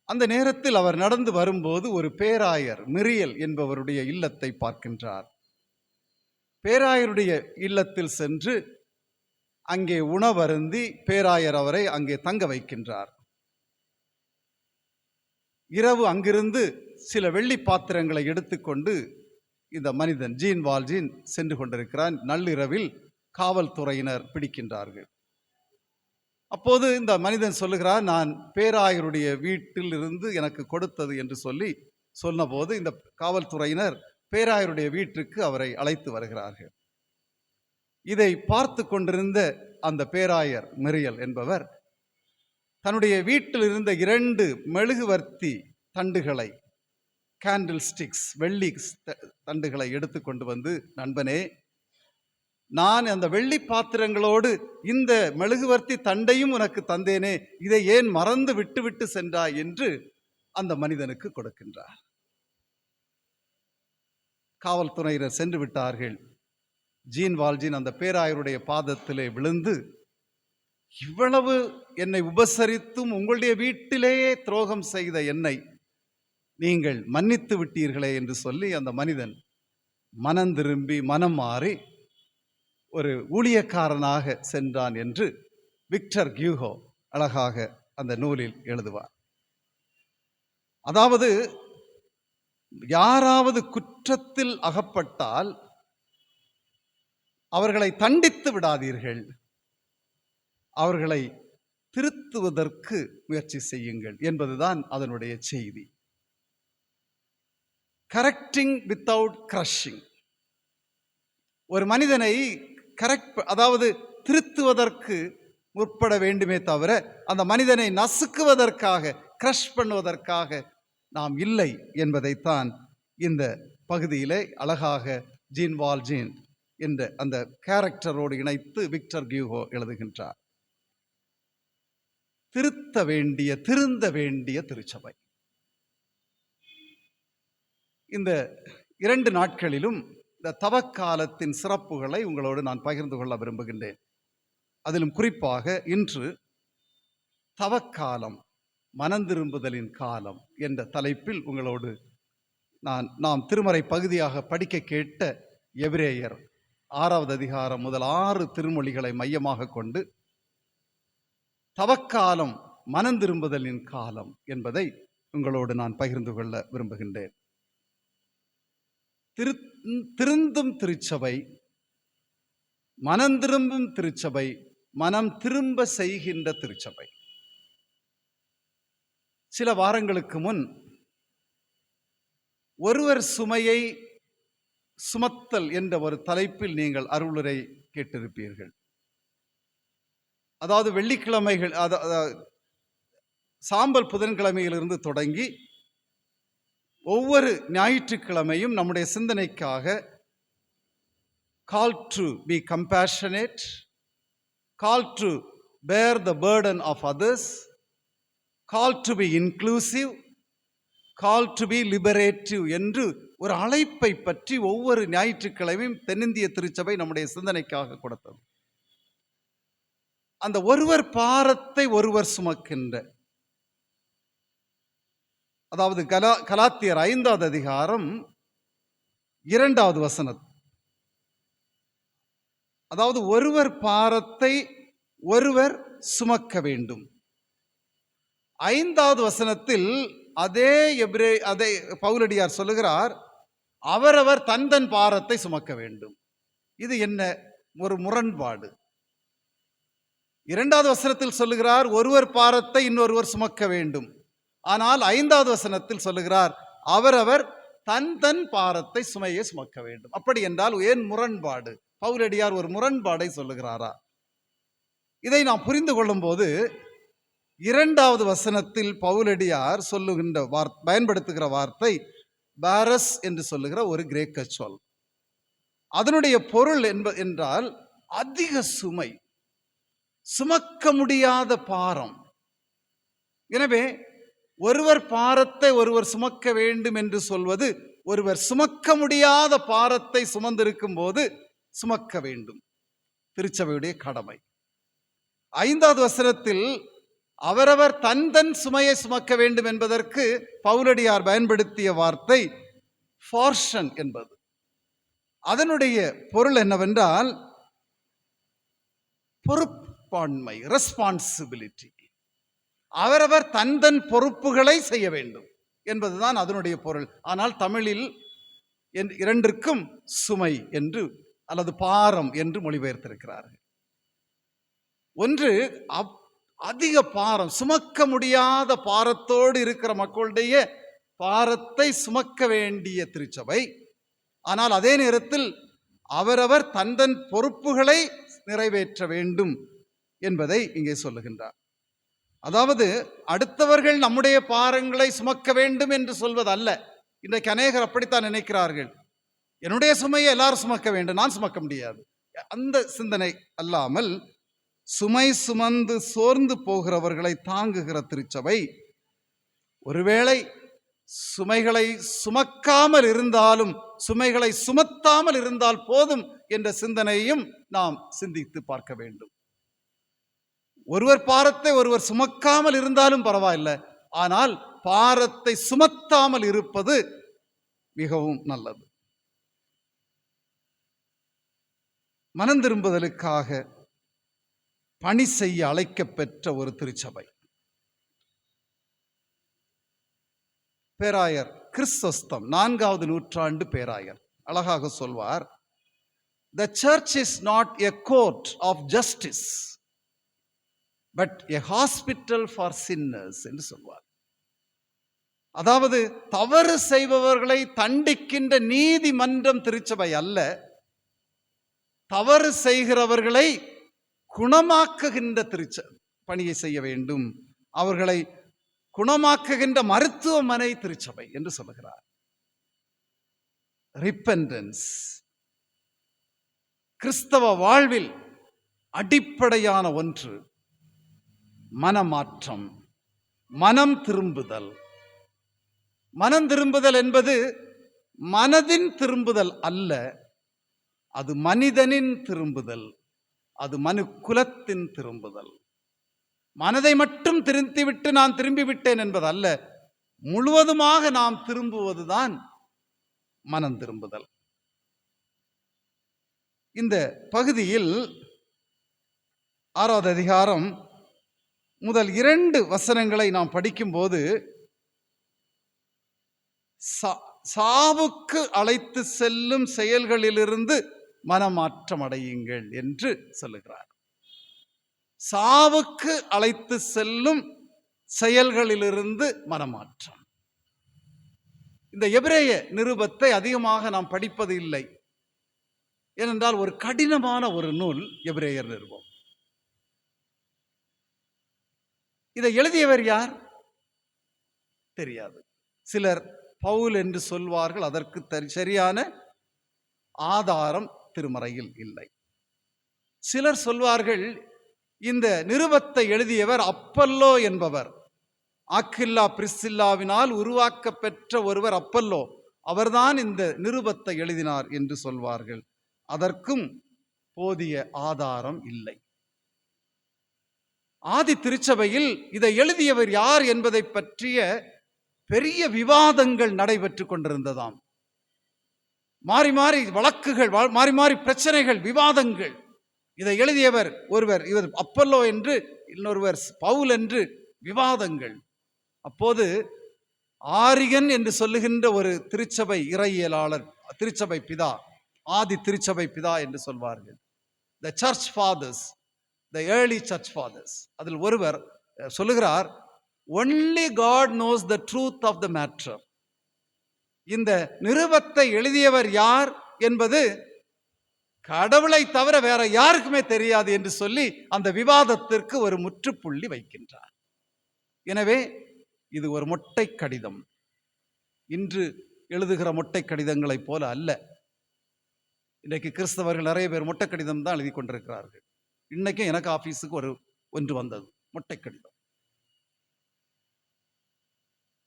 அந்த நேரத்தில் அவர் நடந்து வரும்போது ஒரு பேராயர் மிரியல் என்பவருடைய இல்லத்தை பார்க்கின்றார். பேராயருடைய இல்லத்தில் சென்று அங்கே உணவருந்தி பேராயர் அவரை அங்கே தங்க வைக்கின்றார். இரவு அங்கிருந்து சில வெள்ளி பாத்திரங்களை எடுத்துக்கொண்டு இந்த மனிதன் ஜீன் வால்ஜீன் சென்று கொண்டிருக்கிறான். நள்ளிரவில் காவல்துறையினர் பிடிக்கின்றார்கள். அப்போது இந்த மனிதன் சொல்லுகிறார், நான் பேராயருடைய வீட்டில் இருந்து எனக்கு கொடுத்தது என்று சொன்னபோது இந்த காவல்துறையினர் பேராயருடைய வீட்டுக்கு அவரை அழைத்து வருகிறார்கள். இதை பார்த்து கொண்டிருந்த அந்த பேராயர் மிரியல் என்பவர் தன்னுடைய வீட்டில் இருந்த 2 மெழுகுவர்த்தி தண்டுகளை, கேண்டில் ஸ்டிக்ஸ், வெள்ளி தண்டுகளை எடுத்துக்கொண்டு வந்து, நண்பனே, நான் அந்த வெள்ளி பாத்திரங்களோடு இந்த மெழுகுவர்த்தி தண்டையும் உனக்கு தந்தேனே, இதை ஏன் மறந்து விட்டு சென்றாய் என்று அந்த மனிதனுக்கு கொடுக்கின்றார். காவல்துறையினர் சென்று விட்டார்கள். ஜீன் வால்ஜீன் அந்த பேராயருடைய பாதத்திலே விழுந்து, இவ்வளவு என்னை உபசரித்தும் உங்களுடைய வீட்டிலேயே துரோகம் செய்த என்னை நீங்கள் மன்னித்து விட்டீர்களே என்று சொல்லி அந்த மனிதன் மனம் திரும்பி மனம் மாறி ஒரு ஊழியக்காரனாக சென்றான் என்று விக்டர் கியூகோ அழகாக அந்த நூலில் எழுதுவார். அதாவது யாராவது குற்றத்தில் அகப்பட்டால் அவர்களை தண்டித்து விடாதீர்கள், அவர்களை திருத்துவதற்கு முயற்சி செய்யுங்கள் என்பதுதான் அதனுடைய செய்தி. Correcting without crushing. ஒரு மனிதனை அதாவது திருத்துவதற்கு முற்பட வேண்டுமே தவிர அந்த மனிதனை நசுக்குவதற்காக, கிரஷ் பண்ணுவதற்காக நாம் இல்லை என்பதைத்தான் இந்த பகுதியிலே அழகாக ஜீன் வால்ஜீன் என்ற அந்த கேரக்டரோடு இணைத்து விக்டர் கியூகோ எழுதுகின்றார். திருந்த வேண்டிய திருச்சபை. இந்த 2 நாட்களிலும் இந்த தவக்காலத்தின் சிறப்புகளை உங்களோடு நான் பகிர்ந்து கொள்ள விரும்புகின்றேன். அதிலும் குறிப்பாக இன்று தவக்காலம், மனந்திரும்புதலின் காலம் என்ற தலைப்பில் உங்களோடு நாம் திருமறை பகுதியாக படிக்க கேட்ட எபிரேயர் 6வது அதிகாரம் முதல் 6 திருமொழிகளை மையமாக கொண்டு தவக்காலம் மனந்திரும்புதலின் காலம் என்பதை உங்களோடு நான் பகிர்ந்து கொள்ள விரும்புகின்றேன். திருந்தும் திருச்சபை, மனம் திரும்பும் திருச்சபை, மனம் திரும்ப செய்கின்ற திருச்சபை. சில வாரங்களுக்கு முன் ஒருவர் சுமையை சுமத்தல் என்ற ஒரு தலைப்பில் நீங்கள் அருளுரை கேட்டிருப்பீர்கள். அதாவது வெள்ளிக்கிழமைகள், சாம்பல் புதன்கிழமையிலிருந்து தொடங்கி ஒவ்வொரு ஞாயிற்றுக்கிழமையும் நம்முடைய சிந்தனைக்காக call to be compassionate, call to bear the burden of others, call to be inclusive, call to be liberative என்று ஒரு அழைப்பை பற்றி ஒவ்வொரு ஞாயிற்றுக்கிழமையும் தென்னிந்திய திருச்சபை நம்முடைய சிந்தனைக்காக கொடுத்தது. அந்த ஒருவர் பாரத்தை ஒருவர் சுமக்கின்ற, அதாவது கலாத்தியர் 5வது அதிகாரம் 2வது வசனம், அதாவது ஒருவர் பாரத்தை ஒருவர் சுமக்க வேண்டும். 5வது வசனத்தில் அதே பவுலடியார் சொல்லுகிறார், அவரவர் தன் பாரத்தை சுமக்க வேண்டும். இது என்ன ஒரு முரண்பாடு? 2வது வசனத்தில் சொல்லுகிறார் ஒருவர் பாரத்தை இன்னொருவர் சுமக்க வேண்டும். ஆனால் 5வது வசனத்தில் சொல்லுகிறார் அவரவர் தன் தன் பாரத்தை சுமையை சுமக்க வேண்டும். அப்படி என்றால் ஏன் முரண்பாடு? பவுலடியார் ஒரு முரண்பாடை சொல்லுகிறாரா? இதை நாம் புரிந்து கொள்ளும் போது 2வது வசனத்தில் பவுலடியார் சொல்லுகின்ற பயன்படுத்துகிற வார்த்தை பாரஸ் என்று சொல்லுகிற ஒரு கிரேக்க சொல். அதனுடைய பொருள் என்றால் அதிக சுமை, சுமக்க முடியாத பாரம். எனவே ஒருவர் பாரத்தை ஒருவர் சுமக்க வேண்டும் என்று சொல்வது ஒருவர் சுமக்க முடியாத பாரத்தை சுமந்திருக்கும் போது சுமக்க வேண்டும், திருச்சபையுடைய கடமை. 5வது வசனத்தில் அவரவர் தன் தன் சுமையை சுமக்க வேண்டும் என்பதற்கு பவுலடியார் பயன்படுத்திய வார்த்தை போர்ஷன் என்பது. அதனுடைய பொருள் என்னவென்றால் பொறுப்பாண்மை, ரெஸ்பான்சிபிலிட்டி. அவரவர் தன் தன் பொறுப்புகளை செய்ய வேண்டும் என்பதுதான் அதனுடைய பொருள். ஆனால் தமிழில் இரண்டிற்கும் சுமை என்று அல்லது பாரம் என்று மொழிபெயர்த்திருக்கிறார்கள். ஒன்று அதிக பாரம், சுமக்க முடியாத பாரத்தோடு இருக்கிற மக்களுடைய பாரத்தை சுமக்க வேண்டிய திருச்சபை. ஆனால் அதே நேரத்தில் அவரவர் தந்தன் பொறுப்புகளை நிறைவேற்ற வேண்டும் என்பதை இங்கே சொல்லுகின்றார். அதாவது அடுத்தவர்கள் நம்முடைய பாரங்களை சுமக்க வேண்டும் என்று சொல்வதல்ல. இன்றைக்கு அநேகர் அப்படித்தான் நினைக்கிறார்கள். என்னுடைய சுமையை எல்லாரும் சுமக்க வேண்டும், நான் சுமக்க முடியாது. அந்த சிந்தனை அல்லாமல் சுமை சுமந்து சோர்ந்து போகிறவர்களை தாங்குகிற திருச்சபை. ஒருவேளை சுமைகளை சுமக்காமல் இருந்தாலும் சுமைகளை சுமத்தாமல் இருந்தால் போதும் என்ற சிந்தனையும் நாம் சிந்தித்து பார்க்க வேண்டும். ஒருவர் பாரத்தை ஒருவர் சுமக்காமல் இருந்தாலும் பரவாயில்லை, ஆனால் பாரத்தை சுமத்தாமல் இருப்பது மிகவும் நல்லது. மனம் திரும்புதலுக்காக பணி செய்ய அழைக்கப்பெற்ற ஒரு திருச்சபை. பேராயர் கிறிஸ்தோஸ்தம் 4வது நூற்றாண்டு பேராயர் அழகாக சொல்வார், The church is not a court of justice but a hospital for sinners என்று சொல்வார். அதாவது தவறு செய்பவர்களை தண்டிக்கின்ற நீதிமன்றம் திருச்சபை அல்ல, தவறு செய்கிறவர்களை குணமாக்குகின்ற பணியை செய்ய வேண்டும், அவர்களை குணமாக்குகின்ற மருத்துவமனை திருச்சபை என்று சொல்லுகிறார். ரிப்பெண்டன்ஸ் கிறிஸ்தவ வாழ்வில் அடிப்படையான ஒன்று. மனமாற்றம், மனம் திரும்புதல். மனம் திரும்புதல் என்பது மனதின் திரும்புதல் அல்ல, அது மனிதனின் திரும்புதல், அது மனு குலத்தின் திரும்புதல். மனதை மட்டும் திருத்திவிட்டு நான் திரும்பிவிட்டேன் என்பதல்ல, முழுவதுமாக நாம் திரும்புவதுதான் மனம் திரும்புதல். இந்த பகுதியில் 6வது அதிகாரம் முதல் 2 வசனங்களை நாம் படிக்கும்போது சாவுக்கு அழைத்து செல்லும் செயல்களிலிருந்து மனமாற்றம் அடையுங்கள் என்று சொல்லுகிறார். சாவுக்கு அழைத்து செல்லும் செயல்களிலிருந்து மனமாற்றம். இந்த எபிரேய நிருபத்தை அதிகமாக நாம் படிப்பது இல்லை. ஏனென்றால் ஒரு கடினமான ஒரு நூல் எபிரேயர் நிருபம். இதை எழுதியவர் யார் தெரியாது. சிலர் பவுல் என்று சொல்வார்கள், அதற்கு சரியான ஆதாரம் திருமறையில் இல்லை. சிலர் சொல்வார்கள் இந்த நிருபத்தை எழுதியவர் அப்பல்லோ என்பவர், ஆக்கில்லா பிரிஸ்சில்லாவினால் உருவாக்கப்பெற்ற ஒருவர் அப்பல்லோ, அவர்தான் இந்த நிருபத்தை எழுதினார் என்று சொல்வார்கள். அதற்கும் போதிய ஆதாரம் இல்லை. ஆதி திருச்சபையில் இதை எழுதியவர் யார் என்பதை பற்றிய பெரிய விவாதங்கள் நடைபெற்று கொண்டிருந்ததாம். மாறி மாறி வழக்குகள், மாறி மாறி பிரச்சனைகள், விவாதங்கள். இதை எழுதியவர் ஒருவர், இவர் அப்பல்லோ என்று, இன்னொருவர் பவுல் என்று விவாதங்கள். அப்போது ஆரிகன் என்று சொல்லுகின்ற ஒரு திருச்சபை இறையியலாளர், திருச்சபை பிதா, ஆதி திருச்சபை பிதா என்று சொல்வார்கள், the church fathers, the early church fathers. அதில் ஒருவர் சொல்லுகிறார், only God knows the truth of the matter. இந்த நிருபத்தை எழுதியவர் யார் என்பது கடவுளை தவிர வேற யாருக்குமே தெரியாது என்று சொல்லி அந்த விவாதத்திற்கு ஒரு முற்றுப்புள்ளி வைக்கின்றார். எனவே இது ஒரு மொட்டை கடிதம். இன்று எழுதுகிற மொட்டை கடிதங்களைப் போல அல்ல. இன்றைக்கு கிறிஸ்தவர்கள் நிறைய பேர் மொட்டை கடிதம் தான் எழுதி கொண்டிருக்கிறார்கள். இன்னைக்கும் எனக்கு ஆபீஸுக்கு ஒன்று வந்தது, மொட்டை கடிதம்.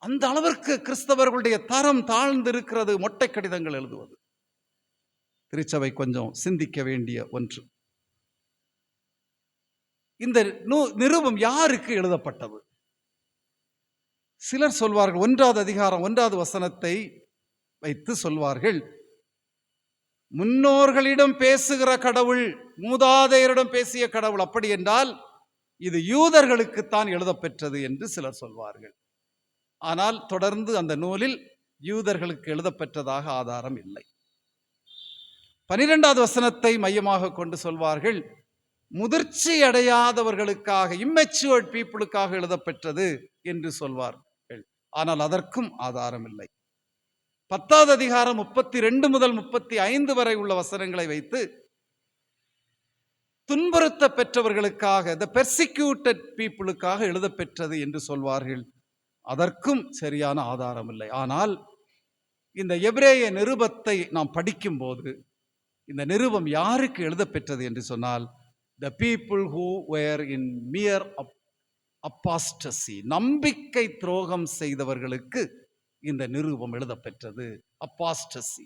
அந்த அளவிற்கு கிறிஸ்தவர்களுடைய தரம் தாழ்ந்து இருக்கிறது மொட்டை கடிதங்கள் எழுதுவது. திருச்சபை கொஞ்சம் சிந்திக்க வேண்டிய ஒன்று. இந்த நிருபம் யாருக்கு எழுதப்பட்டது? சிலர் சொல்வார்கள், 1வது அதிகாரம் 1வது வசனத்தை வைத்து சொல்வார்கள், முன்னோர்களிடம் பேசுகிற கடவுள், மூதாதையரிடம் பேசிய கடவுள். அப்படி என்றால் இது யூதர்களுக்குத்தான் எழுதப்பெற்றது என்று சிலர் சொல்வார்கள். ஆனால் தொடர்ந்து அந்த நூலில் யூதர்களுக்கு எழுதப்பெற்றதாக ஆதாரம் இல்லை. 12வது வசனத்தை மையமாக கொண்டு சொல்வார்கள், முதிர்ச்சி அடையாதவர்களுக்காக, இம்மெச்சூர்ட் பீப்புளுக்காக எழுதப்பெற்றது என்று சொல்வார்கள். ஆனால் அதற்கும் ஆதாரம் இல்லை. 10வது அதிகாரம் 32 முதல் 35 வரை உள்ள வசனங்களை வைத்து துன்புறுத்த பெற்றவர்களுக்காக, the persecuted பீப்புளுக்காக எழுதப்பெற்றது என்று சொல்வார்கள். அதற்கும் சரியான ஆதாரம் இல்லை. ஆனால் இந்த எபிரேய நிருபத்தை நாம் படிக்கும்போது இந்த நிருபம் யாருக்கு எழுதப்பெற்றது என்று சொன்னால், the people who were in mere apostasy, நம்பிக்கை துரோகம் செய்தவர்களுக்கு இந்த நிருபம் எழுதப்பெற்றது. apostasy,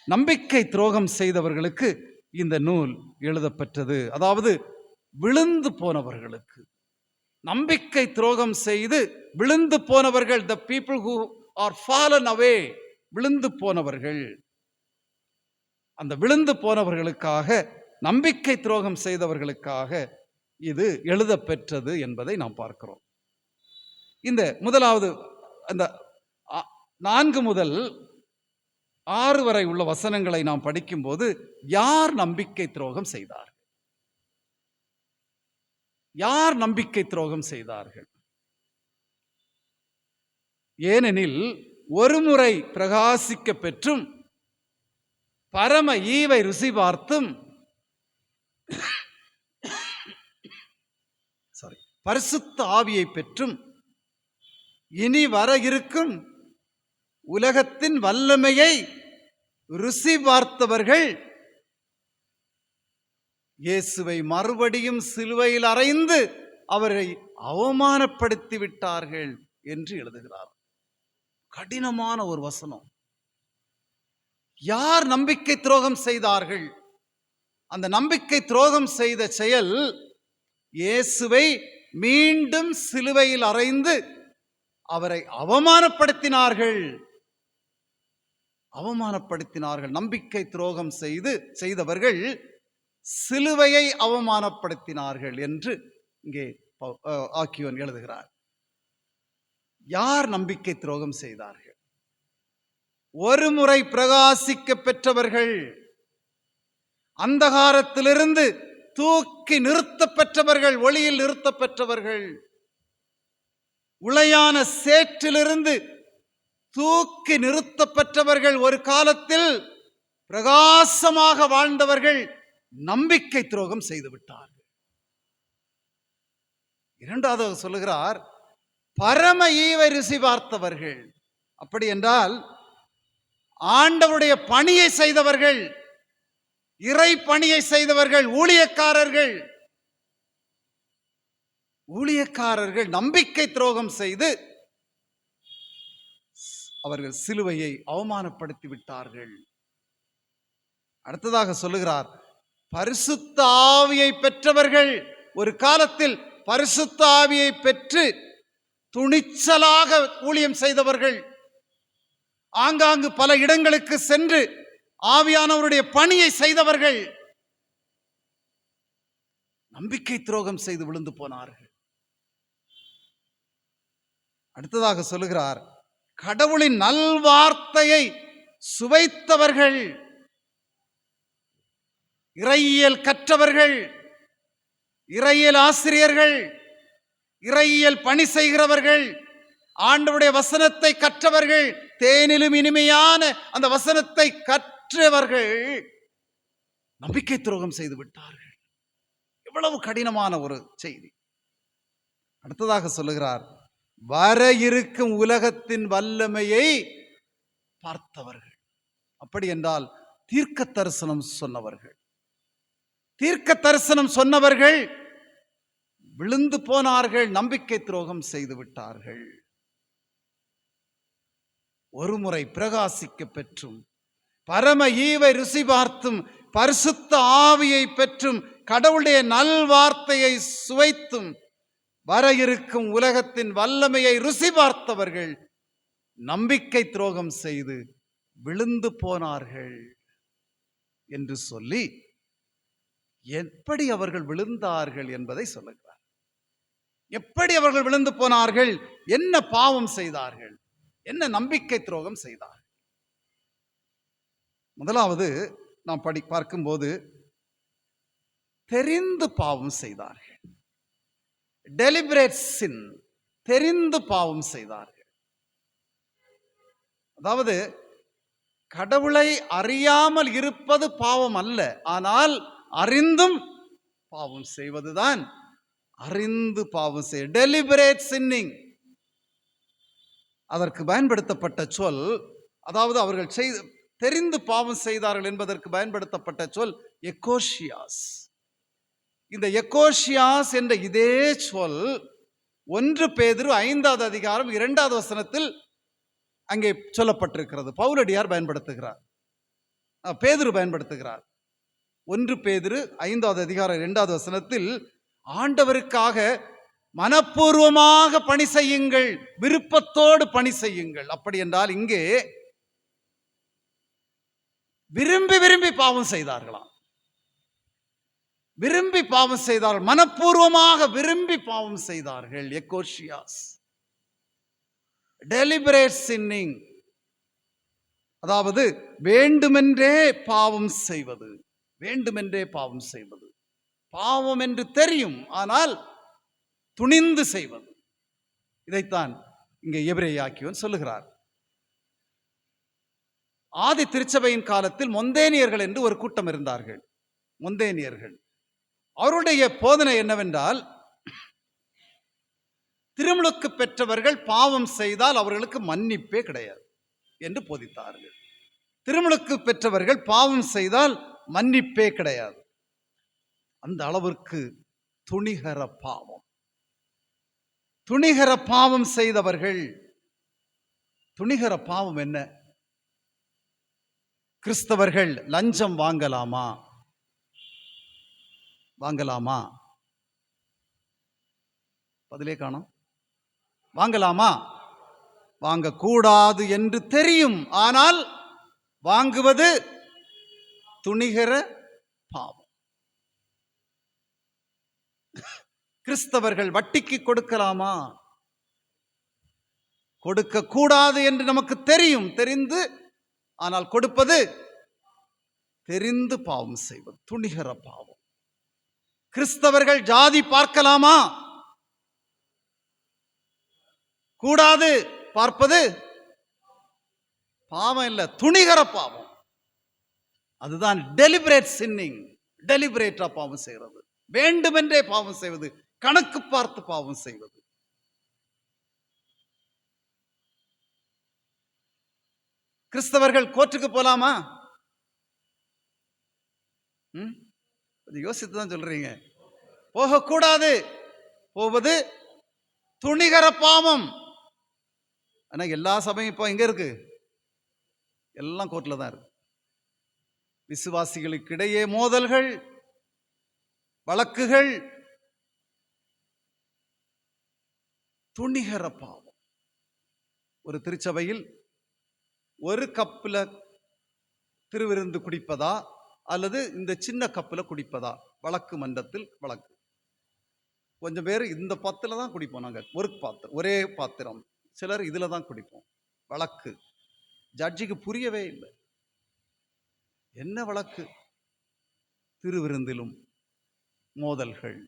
நம்பிக்கை துரோகம் செய்தவர்களுக்கு இந்த நூல் எழுதப்பெற்றது. அதாவது விழுந்து போனவர்களுக்கு, நம்பிக்கை துரோகம் செய்து விழுந்து போனவர்கள், the people who are fallen away, விழுந்து போனவர்கள், அந்த விழுந்து போனவர்களுக்காக, நம்பிக்கை துரோகம் செய்தவர்களுக்காக இது எழுதப்பெற்றது என்பதை நாம் பார்க்கிறோம். இந்த முதலாவது அந்த 4 முதல் 6 வரை உள்ள வசனங்களை நாம் படிக்கும்போது யார் நம்பிக்கை துரோகம் செய்தார்? யார் நம்பிக்கை துரோகம் செய்தார்கள்? ஏனெனில் ஒருமுறை பிரகாசிக்க பெற்றும் பரம ஈவை ருசி பார்த்தும் பரிசுத்த ஆவியை பெற்றும் இனி வர இருக்கும் உலகத்தின் வல்லமையை ருசி பார்த்தவர்கள் இயேசுவை மறுபடியும் சிலுவையில் அறைந்து அவரை அவமானப்படுத்தி விட்டார்கள் என்று எழுதுகிறார். கடினமான ஒரு வசனம். யார் நம்பிக்கை துரோகம் செய்தார்கள்? அந்த நம்பிக்கை துரோகம் செய்த செயல் இயேசுவை மீண்டும் சிலுவையில் அறைந்து அவரை அவமானப்படுத்தினார்கள். நம்பிக்கை துரோகம் செய்தவர்கள் சிலுவையை அவமானப்படுத்தினார்கள் என்று இங்கே ஆக்கியோன் எழுதுகிறார். யார் நம்பிக்கை துரோகம் செய்தார்கள்? ஒரு முறை பிரகாசிக்க பெற்றவர்கள், அந்தகாரத்திலிருந்து தூக்கி நிறுத்த பெற்றவர்கள், ஒளியில் நிறுத்த பெற்றவர்கள், உளையான சேற்றிலிருந்து தூக்கி நிறுத்த பெற்றவர்கள், ஒரு காலத்தில் பிரகாசமாக வாழ்ந்தவர்கள் நம்பிக்கை துரோகம் செய்து விட்டார்கள். இரண்டாவது சொல்லுகிறார், பரம ஈவை ருசி பார்த்தவர்கள். அப்படி என்றால் ஆண்டவருடைய பணியை செய்தவர்கள், இறை பணியை செய்தவர்கள், ஊழியக்காரர்கள் நம்பிக்கை துரோகம் செய்து அவர்கள் சிலுவையை அவமானப்படுத்தி விட்டார்கள். அடுத்ததாக சொல்லுகிறார், பரிசுத்த ஆவியை பெற்றவர்கள், ஒரு காலத்தில் பரிசுத்த ஆவியை பெற்று துணிச்சலாக ஊழியம் செய்தவர்கள், ஆங்காங்கு பல இடங்களுக்கு சென்று ஆவியானவருடைய பணியை செய்தவர்கள் நம்பிக்கை துரோகம் செய்து விழுந்து போனார்கள். அடுத்ததாக சொல்லுகிறார், கடவுளின் நல்வார்த்தையை சுவைத்தவர்கள், இறையியல் கற்றவர்கள், இறையியல் ஆசிரியர்கள், இறையியல் பணி செய்கிறவர்கள், ஆண்டவருடைய வசனத்தை கற்றவர்கள், தேனிலும் இனிமையான அந்த வசனத்தை கற்றவர்கள் நம்பிக்கை துரோகம் செய்து விட்டார்கள். எவ்வளவு கடினமான ஒரு செய்தி. அடுத்ததாக சொல்லுகிறார், வர இருக்கும் உலகத்தின் வல்லமையை பார்த்தவர்கள். அப்படி என்றால் தீர்க்க தரிசனம் சொன்னவர்கள். தீர்க்க தரிசனம் சொன்னவர்கள் விழுந்து போனார்கள், நம்பிக்கை துரோகம் செய்து விட்டார்கள். ஒருமுறை பிரகாசிக்க பெற்றும் பரம ஈவை ருசி பார்த்தும் பரிசுத்த ஆவியை பெற்றும் கடவுளுடைய நல்வார்த்தையை சுவைத்தும் வர இருக்கும் உலகத்தின் வல்லமையை ருசி பார்த்தவர்கள் நம்பிக்கை துரோகம் செய்து விழுந்து போனார்கள் என்று சொல்லி எப்படி அவர்கள் விழுந்தார்கள் என்பதை சொல்லுகிறார். எப்படி அவர்கள் விழுந்து போனார்கள், என்ன பாவம் செய்தார்கள், என்ன நம்பிக்கை துரோகம் செய்தார்கள். முதலாவது நாம் பார்க்கும்போது தெரிந்து பாவம் செய்தார்கள். டெலிபரேட் சின், தெரிந்து பாவம் செய்தார்கள். அதாவது கடவுளை அறியாமல் இருப்பது பாவம் அல்ல, ஆனால் அறிந்தும் பாவம் செய்வதுதான் அறிந்து பாவம் செய்ய, டெலிபரேட் சின்னிங். அதற்கு பயன்படுத்தப்பட்ட சொல், அதாவது அவர்கள் தெரிந்து பாவம் செய்தார்கள் என்பதற்கு பயன்படுத்தப்பட்ட சொல் எக்கோஷியாஸ். இந்த எக்கோஷியாஸ் என்ற இதே சொல் 1 பேதுரு 5வது அதிகாரம் 2வது வசனத்தில் அங்கே சொல்லப்பட்டிருக்கிறது. பவுலடியார் பயன்படுத்துகிறார், பேதுரு பயன்படுத்துகிறார். 1 பேதுரு 5வது அதிகாரம் 2வது வசனத்தில் ஆண்டவருக்காக மனப்பூர்வமாக பணி செய்யுங்கள், விருப்பத்தோடு பணி செய்யுங்கள். அப்படி என்றால் இங்கே விரும்பி விரும்பி பாவம் செய்தார்களாம். விரும்பி பாவம் செய்தார்கள், மனப்பூர்வமாக விரும்பி பாவம் செய்தார்கள். எக்கோஷியாஸ், டெலிபரேட் சின்னிங், அதாவது வேண்டுமென்றே பாவம் செய்வது. வேண்டுமென்றே பாவம் செய்வது, பாவம் என்று தெரியும் ஆனால் துணிந்து செய்வது. இதைத்தான் இங்கே எபிரேயாக்கியோன் சொல்லுகிறார். ஆதி திருச்சபையின் காலத்தில் மொந்தேனியர்கள் என்று ஒரு கூட்டம் இருந்தார்கள். மொந்தேனியர்கள், அவருடைய போதனை என்னவென்றால், திருமுழுக்கு பெற்றவர்கள் பாவம் செய்தால் அவர்களுக்கு மன்னிப்பே கிடையாது என்று போதித்தார்கள். திருமுழுக்கு பெற்றவர்கள் பாவம் செய்தால் மன்னிப்பே கிடையாது. அந்த அளவிற்கு துணிகர பாவம், துணிகர பாவம் செய்தவர்கள். துணிகர பாவம் என்ன? கிறிஸ்தவர்கள் லஞ்சம் வாங்கலாமா? வாங்கலாமா? பதிலே காணோம். வாங்கலாமா? வாங்கக்கூடாது என்று தெரியும், ஆனால் வாங்குவது துணிகர பாவம். கிறிஸ்தவர்கள் வட்டிக்கு கொடுக்கலாமா? கொடுக்க கூடாது என்று நமக்கு தெரியும், தெரிந்து ஆனால் கொடுப்பது தெரிந்து பாவம் செய்வது துணிகர பாவம். கிறிஸ்தவர்கள் ஜாதி பார்க்கலாமா? கூடாது, பார்ப்பது பாவம் இல்ல, துணிகர பாவம். அதுதான் டெலிபரேட் சின்னிங். டெலிபரேட்டா பாவம் செய்வது, வேண்டுமென்றே பாவம் செய்வது, கணக்கு பார்த்து பாவம் செய்வது. கிறிஸ்தவர்கள் கோர்ட்டுக்கு போலாமா? யோசித்து தான் சொல்றீங்க. போகக்கூடாது, போவது துணிகர பாவம். ஆனா எல்லா சபையும் இப்போ எங்க இருக்கு? எல்லாம் கோர்ட்ல தான் இருக்கு. விசுவாசிகளுக்கு இடையே மோதல்கள், வழக்குகள், துணிகர பாவம். ஒரு திருச்சபையில் ஒரு கப்பில் திருவிருந்து குடிப்பதா அல்லது இந்த சின்ன கப்பில் குடிப்பதா? வழக்கு மன்றத்தில் வழக்கு. கொஞ்சம் பேர் இந்த பாத்திரம் தான் குடிப்போம், நாங்கள் ஒரு பாத்திரம், ஒரே பாத்திரம். சிலர் இதில் தான் குடிப்போம். வழக்கு. ஜட்ஜிக்கு புரியவே இல்லை, என்ன வழக்கு? திருவிருந்திலும் மோதல்கள்,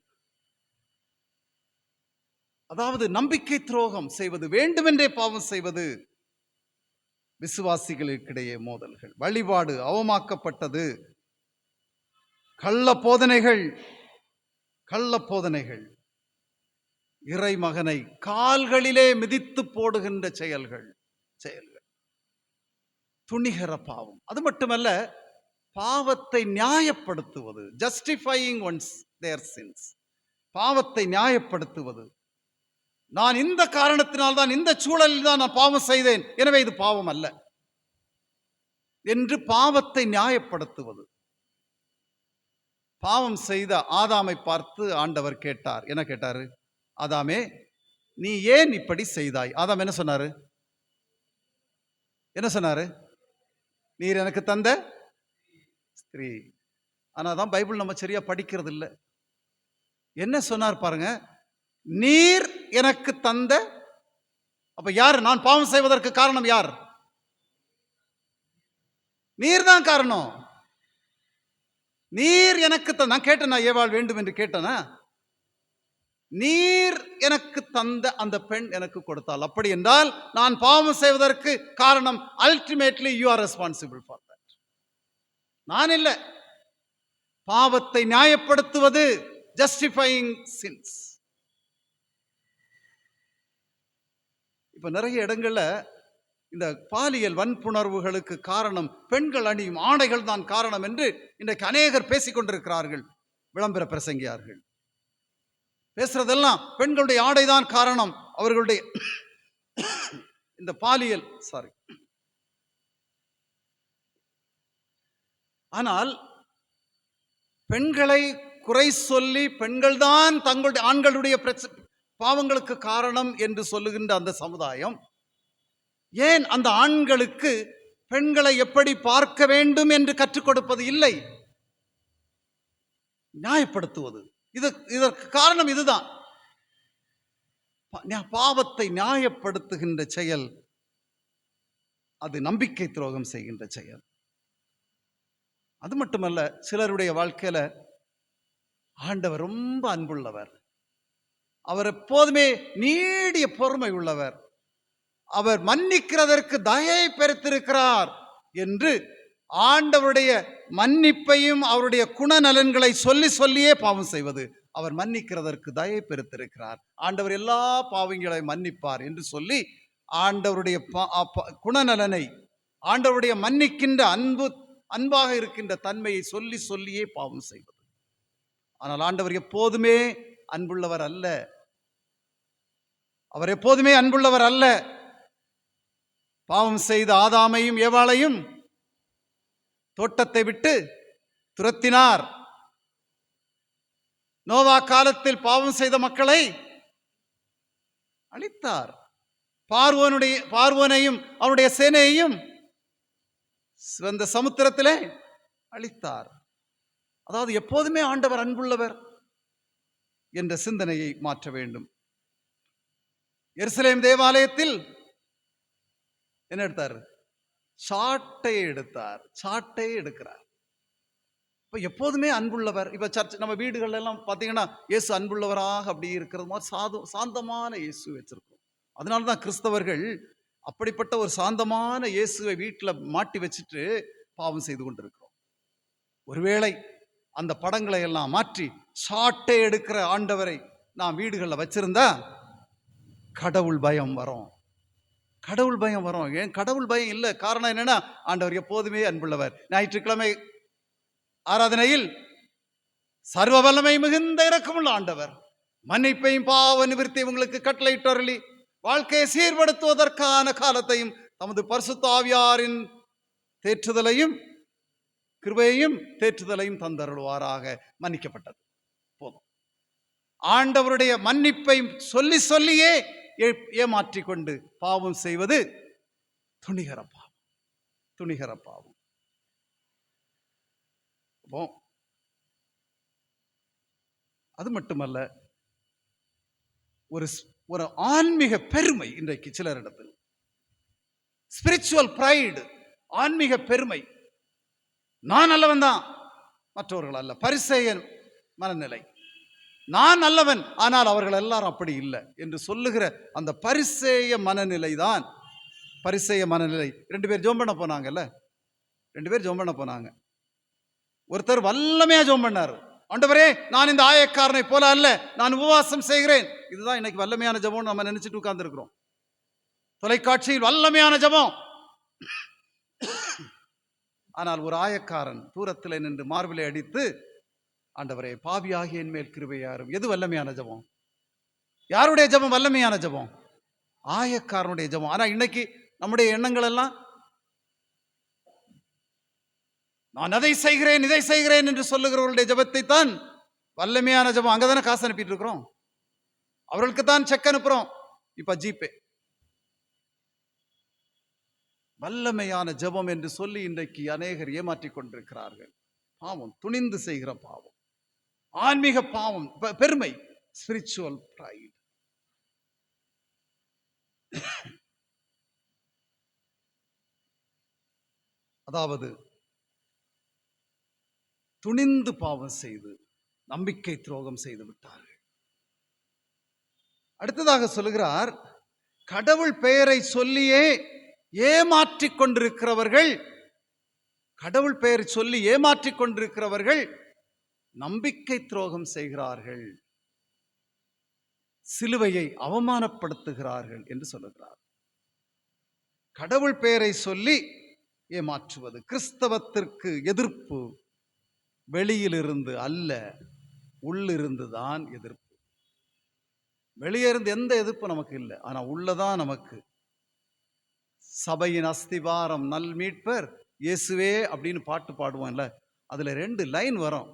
அதாவது நம்பிக்கை துரோகம் செய்வது, வேண்டுமென்றே பாவம் செய்வது, விசுவாசிகளுக்கிடையே மோதல்கள், வழிபாடு அவமாக்கப்பட்டது, கள்ள போதனைகள், இறைமகனை கால்களிலே மிதித்து போடுகின்ற செயல்கள், துணிகர பாவம். அது மட்டுமல்ல, பாவத்தை நியாயப்படுத்துவது, ஜஸ்டிஃபையிங் ஒன்ஸ் தேர் சின்ஸ், பாவத்தை நியாயப்படுத்துவது. நான் இந்த காரணத்தினால் தான், இந்த சூழலில் தான் நான் பாவம் செய்தேன், எனவே இது பாவம் அல்ல என்று பாவத்தை நியாயப்படுத்துவது. பாவம் செய்த ஆதாமை பார்த்து ஆண்டவர் கேட்டார். என்ன கேட்டாரு? ஆதாமே, நீ ஏன் இப்படி செய்தாய்? ஆதாம் என்ன சொன்னாரு? நீர் எனக்கு தந்த ஸ்திரீ. ஆனாதான் பைபிள் நம்ம சரியா படிக்கிறது இல்லை. என்ன சொன்னார் பாருங்க, நீர் எனக்கு தந்த. அப்ப யார் நான் பாவம் செய்வதற்கு காரணம்? யார்? நீர் தான் காரணம். நீர் எனக்கு நான் கேட்டேனா ஏவாள் வேண்டும் என்று கேட்டனா? நீர் எனக்கு தந்த அந்த பெண் எனக்கு கொடுத்தாள். அப்படி என்றால் நான் பாவம் செய்வதற்கு காரணம் ultimately you are responsible for that. நான் இல்லை. பாவத்தை நியாயப்படுத்துவது, ஜஸ்டிஃபையிங் சின்ஸ். இப்ப நிறைய இடங்கள்ல இந்த பாலியல் வன்புணர்வுகளுக்கு காரணம் பெண்கள் அணியும் ஆடைகள் தான் காரணம் என்று இன்றைக்கு அநேகர் பேசிக்கொண்டிருக்கிறார்கள். விளம்பர பிரசங்கியார்கள் பேசுறதெல்லாம் பெண்களுடைய ஆடைதான் காரணம், அவர்களுடைய இந்த பாலியல் ஆனால் பெண்களை குறை சொல்லி பெண்கள்தான் தங்களுடைய ஆண்களுடைய பாவங்களுக்கு காரணம் என்று சொல்லுகின்ற அந்த சமுதாயம் ஏன் அந்த ஆண்களுக்கு பெண்களை எப்படி பார்க்க வேண்டும் என்று கற்றுக் கொடுப்பது இல்லை? நியாயப்படுத்துவது. இதற்கு காரணம் இதுதான். பாவத்தை நியாயப்படுத்துகின்ற செயல் அது நம்பிக்கை துரோகம் செய்கின்ற செயல். அது மட்டுமல்ல, சிலருடைய வாழ்க்கையில ஆண்டவர் ரொம்ப அன்புள்ளவர், அவர் எப்போதுமே நீடிய பொறுமை உள்ளவர், அவர் மன்னிக்கிறதற்கு தயை பெருத்திருக்கிறார் என்று ஆண்டவருடைய மன்னிப்பையும் அவருடைய குணநலன்களை சொல்லி சொல்லியே பாவம் செய்வது. அவர் மன்னிக்கிறதற்கு தயை பெருத்திருக்கிறார், ஆண்டவர் எல்லா பாவங்களையும் மன்னிப்பார் என்று சொல்லி ஆண்டவருடைய குணநலனை, ஆண்டவருடைய மன்னிக்கின்ற அன்பாக இருக்கின்ற தன்மையை சொல்லி சொல்லியே பாவம் செய்வது. ஆனால் ஆண்டவர் எப்போதுமே அன்புள்ளவர் அல்ல. அவர் எப்போதுமே அன்புள்ளவர் அல்ல. பாவம் செய்த ஆதாமையும் ஏவாளையும் தோட்டத்தை விட்டு துரத்தினார். நோவா காலத்தில் பாவம் செய்த மக்களை அழித்தார். பார்வோனையும் அவனுடைய சேனையையும் சிறந்த சமுத்திரத்திலே அழித்தார். அதாவது எப்போதுமே ஆண்டவர் அன்புள்ளவர் என்ற சிந்தனையை மாற்ற வேண்டும். எருசலேம் தேவாலயத்தில் என்ன எடுத்தார்? சாட்டை எடுக்கிறார். இப்ப எப்போதுமே அன்புள்ளவர். இப்ப சர்ச் நம்ம வீடுகள் எல்லாம் பார்த்தீங்கன்னா இயேசு அன்புள்ளவராக அப்படி இருக்கிறது மாதிரி சாந்தமான இயேசு வச்சிருக்கோம். அதனாலதான் கிறிஸ்தவர்கள் அப்படிப்பட்ட ஒரு சாந்தமான இயேசுவை வீட்டில் மாட்டி வச்சுட்டு பாவம் செய்து கொண்டிருக்கிறோம். ஒருவேளை அந்த படங்களை எல்லாம் மாற்றி சாட்டை எடுக்கிற ஆண்டவரை நாம் வீடுகளில் வச்சிருந்தா கடவுள் பயம் வரும். ஏன் கடவுள் பயம் இல்லை? காரணம் என்னன்னா, ஆண்டவர் எப்போதுமே அன்புள்ளவர். ஞாயிற்றுக்கிழமை ஆராதனையில் சர்வ வல்லமை மிகுந்த இரக்கமுள்ள ஆண்டவர் மன்னிப்பையும் பாவ நிவர்த்தி உங்களுக்கு கட்டளையிட்டருளி வாழ்க்கையை சீர்படுத்துவதற்கான காலத்தையும் தமது பரிசுத்த ஆவியாரின் தேற்றுதலையும் கிருபையையும் தேற்றுதலையும் தந்தருள்வாராக. மன்னிக்கப்பட்டது போதும். ஆண்டவருடைய மன்னிப்பை சொல்லி சொல்லியே ஏமாற்றிக்கொண்டு பாவம் செய்வது துணிகர பாவம். அது மட்டுமல்ல, ஒரு ஆன்மீக பெருமை இன்றைக்கு சிலரிடத்தில், ஸ்பிரிச்சுவல் பிரைடு, ஆன்மீக பெருமை. நான் நல்லவன் தான், மற்றவர்கள் அல்ல, பரிசேயன் மனநிலை. நான் நல்லவன், ஆனால் அவர்கள் எல்லாரும் அப்படி இல்லை என்று சொல்லுகிற அந்த பரிசேய மனநிலை தான். பரிசேய மனநிலை. 2 பேர் ஜெபம் பண்ண போனாங்கல்ல, 2 பேர் ஜெபம் பண்ண போனாங்க. ஒருத்தர் வல்லமையா ஜெபம் பண்ணார். ஆண்டவரே, நான் இந்த ஆயக்காரனை போல அல்ல, நான் உபவாசம் செய்கிறேன். இதுதான் இன்னைக்கு வல்லமையான ஜெபம் நம்ம நினைச்சிட்டு உட்கார்ந்து இருக்கிறோம். தொலைக்காட்சியில் வல்லமையான ஜெபம். ஆனால் ஒரு ஆயக்காரன் தூரத்தில் நின்று மார்பிலை அடித்து, ஆண்டவரே, பாவியாகிய என் மேல் கிருபையாரும். எது வல்லமையான ஜெபம்? யாருடைய ஜெபம் வல்லமையான ஜெபம்? ஆயக்காரனுடைய ஜெபம். ஆனா இன்னைக்கு நம்முடைய எண்ணங்கள் எல்லாம், நான் அதை செய்கிறேன் இதை செய்கிறேன் என்று சொல்லுகிறவர்களுடைய ஜெபத்தை தான் வல்லமையான ஜெபம். அங்கதானே காசு அனுப்பிட்டு இருக்கிறோம், அவர்களுக்கு தான் செக் அனுப்புறோம், இப்ப ஜிபே. வல்லமையான ஜெபம் என்று சொல்லி இன்றைக்கு அநேகர் ஏமாற்றிக் கொண்டிருக்கிறார்கள். பாவம், துணிந்து செய்கிற பாவம், ஆன்மீக பாவம், பெருமை, ஸ்பிரிச்சுவல் பிரைட். அதாவது துணிந்து பாவம் செய்து நம்பிக்கை துரோகம் செய்து விட்டார்கள். அடுத்ததாக சொல்லுகிறார், கடவுள் பெயரை சொல்லியே ஏமாற்றிக் கொண்டிருக்கிறவர்கள், கடவுள் பெயரை சொல்லி ஏமாற்றிக் கொண்டிருக்கிறவர்கள் நம்பிக்கை துரோகம் செய்கிறார்கள், சிலுவையை அவமானப்படுத்துகிறார்கள் என்று சொல்லுகிறார். கடவுள் பெயரை சொல்லி ஏமாற்றுவது கிறிஸ்தவத்திற்கு எதிர்ப்பு. வெளியிலிருந்து அல்ல, உள்ளிருந்து தான் எதிர்ப்பு. வெளியே இருந்து எந்த எதிர்ப்பு நமக்கு இல்லை, ஆனா உள்ளதான் நமக்கு. சபையின் அஸ்திவாரம் நல் மீட்பர் இயேசுவே அப்படின்னு பாட்டு பாடுவோம்ல, அதுல 2 லைன் வரும்.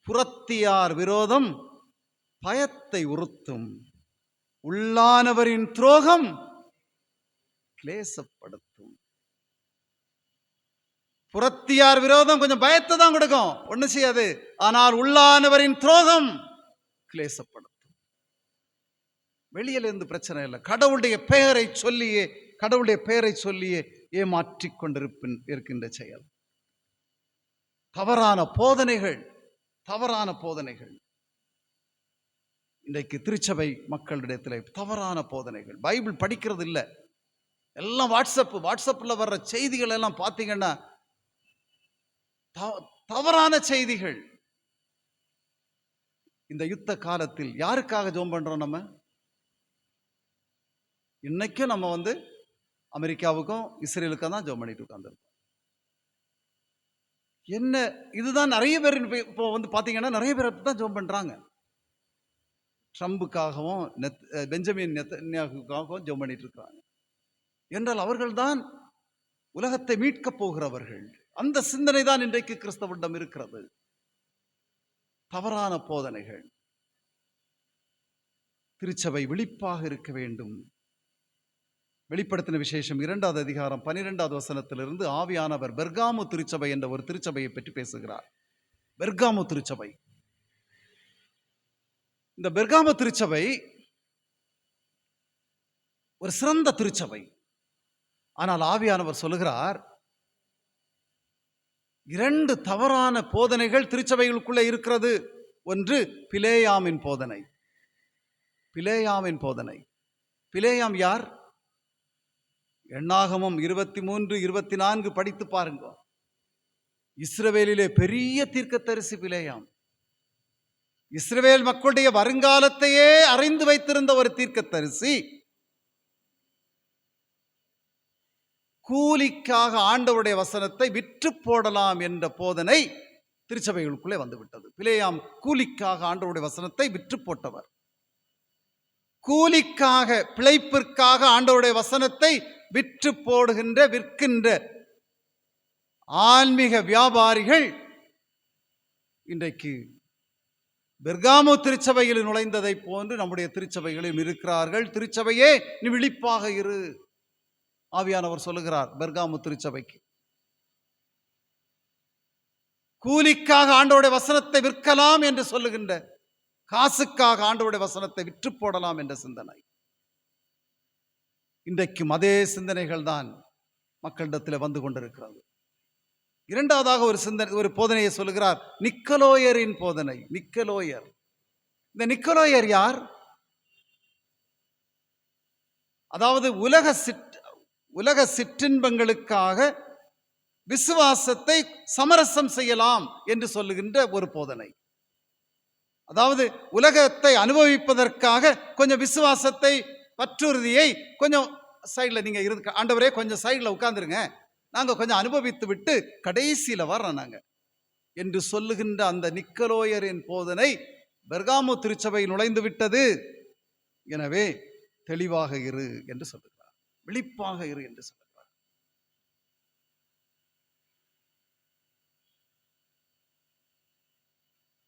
புறத்தியார் விரோதம் பயத்தை உறுத்தும், உள்ளானவரின் துரோகம் கிளேசப்படுத்தும். புறத்தியார் விரோதம் கொஞ்சம் பயத்தை தான் கொடுக்கும், ஒண்ணு செய்யாது. ஆனால் உள்ளானவரின் துரோகம் கிளேசப்படுத்தும். வெளியில இருந்து பிரச்சனை இல்லை, கடவுளுடைய பெயரை சொல்லியே, கடவுளுடைய பெயரை சொல்லியே ஏமாற்றிக் கொண்டிருக்கின்ற செயல். தவறான போதனைகள், தவறான போதனைகள். இன்றைக்கு திருச்சபை மக்களிடத்தில் தவறான போதனைகள். பைபிள் படிக்கிறது இல்லை, எல்லாம் வாட்ஸ்அப்ல வர்ற செய்திகள் எல்லாம் பார்த்தீங்கன்னா தவறான செய்திகள். இந்த யுத்த காலத்தில் யாருக்காக ஜெபம் பண்றோம்? நம்ம இன்னைக்கும் நம்ம அமெரிக்காவுக்கும் இஸ்ரேலுக்கும் தான் ஜெபம் பண்ணிட்டு உட்கார்ந்துருக்கோம். என்ன இதுதான் நிறைய பேர் இப்போ பாத்தீங்கன்னா நிறைய பேர் தான் ஜெபம் பண்றாங்க. ட்ரம்புக்காகவும் பெஞ்சமின் நெத்தன்யாகுக்காகவும் ஜெபம் பண்ணிட்டு இருக்கிறாங்க. என்றால் அவர்கள்தான் உலகத்தை மீட்க போகிறவர்கள். அந்த சிந்தனை தான் இன்றைக்கு கிறிஸ்தவரிடம் இருக்கிறது. தவறான போதனைகள். திருச்சபை விழிப்பாக இருக்க வேண்டும். வெளிப்படுத்தின விசேஷம் 2வது அதிகாரம் 12வது வசனத்திலிருந்து ஆவியானவர் பெர்காமு திருச்சபை என்ற ஒரு திருச்சபையை பற்றி பேசுகிறார். பெர்காமு திருச்சபை, இந்த பெர்காமு திருச்சபை ஒரு சிறந்த திருச்சபை. ஆனால் ஆவியானவர் சொல்லுகிறார், 2 தவறான போதனைகள் திருச்சபைகளுக்குள்ளே இருக்கிறது. ஒன்று பிலேயாமின் போதனை. பிலேயாமின் போதனை. பிலேயாம் யார்? எண்ணாகமம் 23-24 படித்து பாருங்க. இஸ்ரவேலிலே பெரிய தீர்க்கதரிசி பிலேயாம். இஸ்ரவேல் மக்களுடைய வருங்காலத்தையே அறிந்து வைத்திருந்த ஒரு தீர்க்கதரிசி. கூலிக்காக ஆண்டவருடைய வசனத்தை விற்று போடலாம் என்ற போதனை திருச்சபைகளுக்குள்ளே வந்துவிட்டது. பிலேயாம் கூலிக்காக ஆண்டவருடைய வசனத்தை விற்று போட்டவர். கூலிக்காக, பிழைப்பிற்காக ஆண்டவருடைய வசனத்தை விற்று போடுகின்ற, விற்கின்ற ஆன்மீக வியாபாரிகள் இன்றைக்கு பெர்காமு திருச்சபையில் நுழைந்ததை போன்று நம்முடைய திருச்சபைகளில் இருக்கிறார்கள். திருச்சபையே நீ விழிப்பாக இரு. ஆவியானவர் சொல்லுகிறார் பெர்காமு திருச்சபைக்கு, கூலிக்காக ஆண்டவருடைய வசனத்தை விற்கலாம் என்று சொல்லுகின்ற, காசுக்காக ஆண்டவருடைய வசனத்தை விற்று போடலாம் என்ற சிந்தனை. இன்றைக்கும் அதே சிந்தனைகள் தான் மக்களிடத்தில் வந்து கொண்டிருக்கிறது. 2வதாக ஒரு போதனையை சொல்லுகிறார், நிக்கலோயரின் போதனை. நிக்கலோயர் இந்த நிக்கோலாயர் யார்? அதாவது உலக சிற்றின்பங்களுக்காக விசுவாசத்தை சமரசம் செய்யலாம் என்று சொல்லுகின்ற ஒரு போதனை. அதாவது உலகத்தை அனுபவிப்பதற்காக கொஞ்சம் விசுவாசத்தை, பற்றுறுதியை கொஞ்சம் சைடில் நீங்க இருந்து, ஆண்டவரே கொஞ்சம் சைடில் உட்கார்ந்துருங்க, நாங்கள் கொஞ்சம் அனுபவித்து விட்டு கடைசியில் வர்றோம் நாங்க என்று சொல்லுகின்ற அந்த நிக்கலோயரின் போதனை பெர்காமோ திருச்சபை நுழைந்து விட்டது. எனவே தெளிவாக இரு என்று சொல்லுகிறார், விழிப்பாக இரு என்று சொல்லுகிறார்.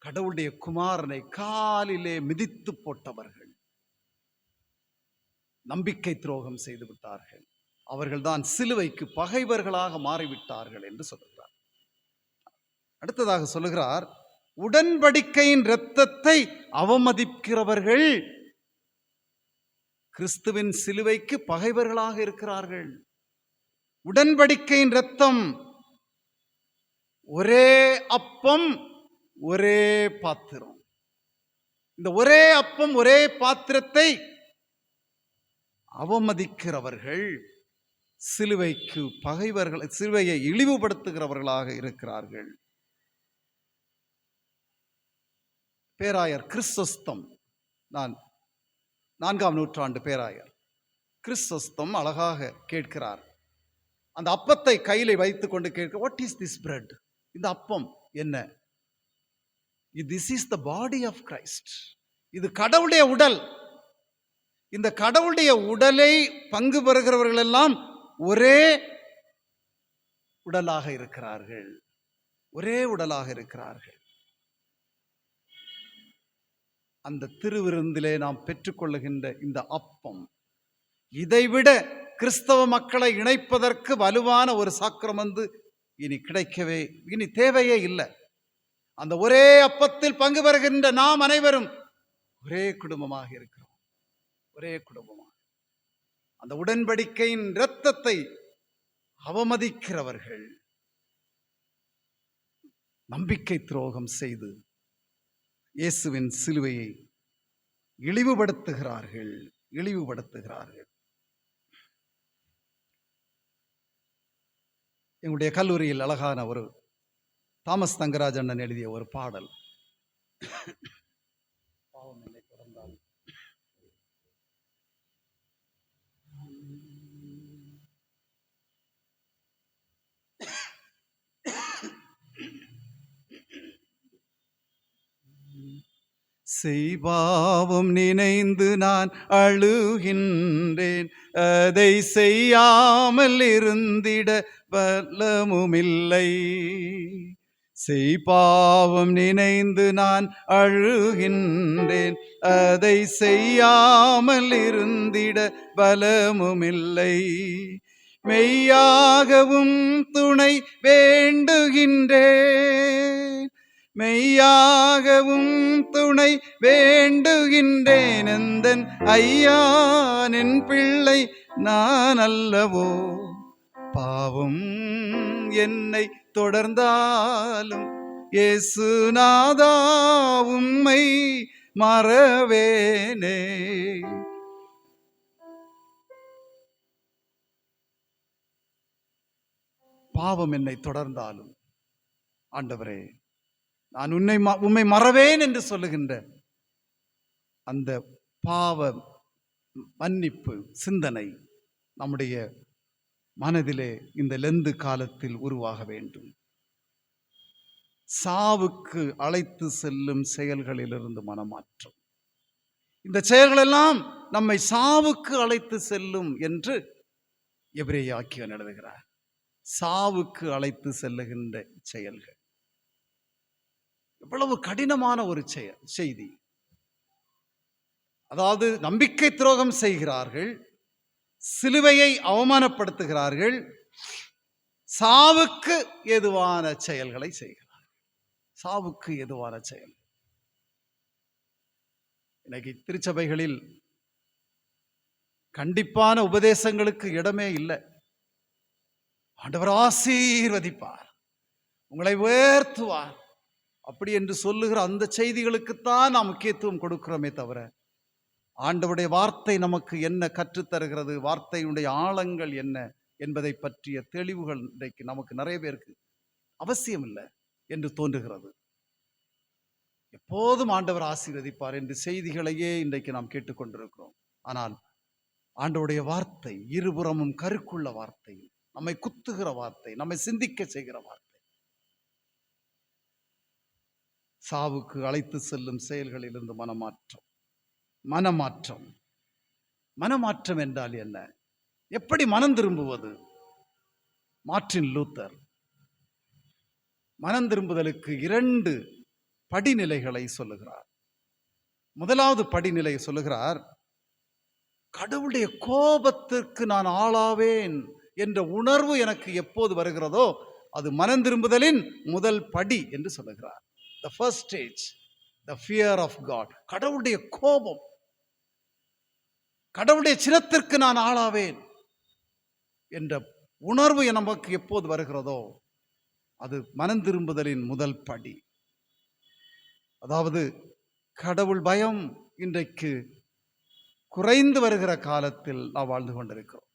கடவுளுடைய குமாரனை காலிலே மிதித்து போட்டவர்கள் நம்பிக்கை துரோகம் செய்து விட்டார்கள். அவர்கள்தான் சிலுவைக்கு பகைவர்களாக மாறிவிட்டார்கள் என்று சொல்லுகிறார். அடுத்ததாக சொல்லுகிறார், உடன்படிக்கையின் இரத்தத்தை அவமதிக்கிறவர்கள் கிறிஸ்துவின் சிலுவைக்கு பகைவர்களாக இருக்கிறார்கள். உடன்படிக்கையின் இரத்தம், ஒரே அப்பம் ஒரே பாத்திரம். இந்த ஒரே அப்பம் ஒரே பாத்திரத்தை அவமதிக்கிறவர்கள் சிலுவைக்கு பகைவர்கள், சிலுவையை இழிவுபடுத்துகிறவர்களாக இருக்கிறார்கள். பேராயர் கிறிஸ்தோஸ்தம், நான் 4ஆம் நூற்றாண்டு பேராயர் கிறிஸ்தோஸ்தம் அழகாக கேட்கிறார். அந்த அப்பத்தை கையில வைத்துக் கொண்டு கேட்க, வாட் இஸ் திஸ் பிரெட்? இந்த அப்பம் என்ன? This is the body of Christ. இது கடவுளுடைய உடல். இந்த கடவுளுடைய உடலை பங்கு பெறுகிறவர்கள் எல்லாம் ஒரே உடலாக இருக்கிறார்கள், ஒரே உடலாக இருக்கிறார்கள். அந்த திருவிருந்திலே நாம் பெற்றுக்கொள்ளுகின்ற இந்த அப்பம், இதைவிட கிறிஸ்தவ மக்களை இணைப்பதற்கு வலுவான ஒரு சாக்கிரமந்து இனி தேவையே இல்லை. அந்த ஒரே அப்பத்தில் பங்கு பெறுகின்ற நாம் அனைவரும் ஒரே குடும்பமாக இருக்கிறோம், ஒரே குடும்பமாக. அந்த உடன்படிக்கையின் இரத்தத்தை அவமதிக்கிறவர்கள் நம்பிக்கை துரோகம் செய்து இயேசுவின் சிலுவையை இழிவுபடுத்துகிறார்கள். எங்களுடைய கல்லூரியில் அழகான ஒரு தாமஸ் தங்கராஜ் அண்ணன் எழுதிய ஒரு பாடல், பாவம் என்னை தொடர்ந்தால், செய்பாவம் நினைந்து நான் அழுகின்றேன், அதை செய்யாமல் இருந்திட வல்லமுமில்லை. செய்பாவம் நினைந்து நான் அழுகின்றேன், அதை செய்யாமல் இருந்திட பலமுமில்லை. மெய்யாகவும் துணை வேண்டுகின்றேன், மெய்யாகவும் துணை வேண்டுகின்றேன். எந்தன் ஐயானின் பிள்ளை நான் அல்லவோ, பாவம் என்னை தொடர்ந்தாலும் இயேசுநாதா உம்மை மறவேனே. பாவம் என்னை தொடர்ந்தாலும் ஆண்டவரே நான் உம்மை மறவேன் என்று சொல்லுகின்ற அந்த பாவ மன்னிப்பு சிந்தனை நம்முடைய மனதிலே இந்த லெந்து காலத்தில் உருவாக வேண்டும். சாவுக்கு அழைத்து செல்லும் செயல்களிலிருந்து மனமாற்றம். இந்த செயல்களெல்லாம் நம்மை சாவுக்கு அழைத்து செல்லும் என்று எபிரேய ஆக்கியோன் எழுதுகிறார். சாவுக்கு அழைத்து செல்லுகின்ற செயல்கள் எவ்வளவு கடினமான ஒரு செய்தி. அதாவது நம்பிக்கை துரோகம் செய்கிறார்கள், சிலுவையை அவமானப்படுத்துகிறார்கள், சாவுக்கு ஏதுவான செயல்களை செய்கிறார்கள். சாவுக்கு ஏதுவான செயல். இன்னைக்கு திருச்சபைகளில் கண்டிப்பான உபதேசங்களுக்கு இடமே இல்லை. ஆண்டவர் ஆசீர்வதிப்பார், உங்களை உயர்த்துவார், அப்படி என்று சொல்லுகிற அந்த செய்திகளுக்குத்தான் நாம் முக்கியத்துவம் கொடுக்கிறோமே தவிர, ஆண்டவருடைய வார்த்தை நமக்கு என்ன கற்றுத்தருகிறது, வார்த்தையினுடைய ஆழங்கள் என்ன என்பதை பற்றிய தெளிவுகள் இன்றைக்கு நமக்கு நிறைய பேருக்கு அவசியம் இல்லை என்று தோன்றுகிறது. எப்போதும் ஆண்டவர் ஆசீர்வதிப்பார் என்று செய்திகளையே இன்றைக்கு நாம் கேட்டுக்கொண்டிருக்கிறோம். ஆனால் ஆண்டவருடைய வார்த்தை இருபுறமும் கருக்குள்ள வார்த்தை, நம்மை குத்துகிற வார்த்தை, நம்மை சிந்திக்க செய்கிற வார்த்தை, சாவுக்கு அழைத்து செல்லும் செயல்களிலிருந்து மனமாற்றம். மனமாற்றம் என்றால் என்ன? எப்படி மனம் திரும்புவது? மார்ட்டின் லூத்தர் மனம் திரும்புதலுக்கு 2 படிநிலைகளை சொல்லுகிறார். முதலாவது படிநிலை சொல்லுகிறார், கடவுளுடைய கோபத்திற்கு நான் ஆளாவேன் என்ற உணர்வு எனக்கு எப்போது வருகிறதோ அது மனம் திரும்புதலின் முதல் படி என்று சொல்லுகிறார். The first stage, the fear of God. கடவுளுடைய கோபம், கடவுளுடைய சினத்திற்கு நான் ஆளாவேன் என்ற உணர்வு நமக்கு எப்போது வருகிறதோ அது மனம் திரும்புதலின் முதல் படி. அதாவது கடவுள் பயம் இன்றைக்கு குறைந்து வருகிற காலத்தில் நாம் வாழ்ந்து கொண்டிருக்கிறோம்.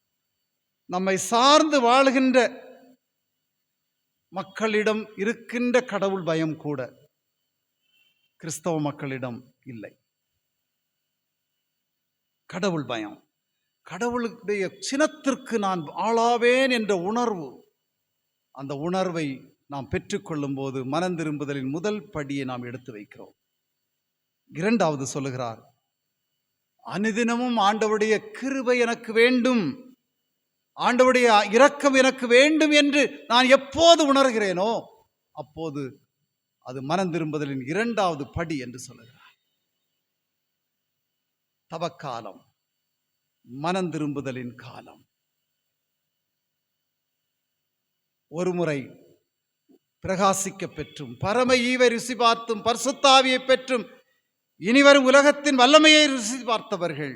நம்மை சார்ந்து வாழ்கின்ற மக்களிடம் இருக்கின்ற கடவுள் பயம் கூட கிறிஸ்தவ மக்களிடம் இல்லை. கடவுள் பயம், கடவுளுடைய சினத்திற்கு நான் ஆளாவேன் என்ற உணர்வு, அந்த உணர்வை நாம் பெற்றுக்கொள்ளும் போது மனம் திரும்புதலின் முதல் படியை நாம் எடுத்து வைக்கிறோம். 2வது சொல்லுகிறார், அனுதினமும் ஆண்டவருடைய கிருபை எனக்கு வேண்டும், ஆண்டவருடைய இரக்கம் எனக்கு வேண்டும் என்று நான் எப்போது உணர்கிறேனோ அப்போது அது மனம் திரும்புதலின் 2வது படி என்று சொல்லுகிறார். தவக்காலம், மனம் திரும்புதலின் காலம். ஒருமுறை பிரகாசிக்க பெற்றும் பரம ஈவை ருசி பார்த்தும் பரிசுத்தாவியை பெற்றும் இனிவரும் உலகத்தின் வல்லமையை ருசி பார்த்தவர்கள்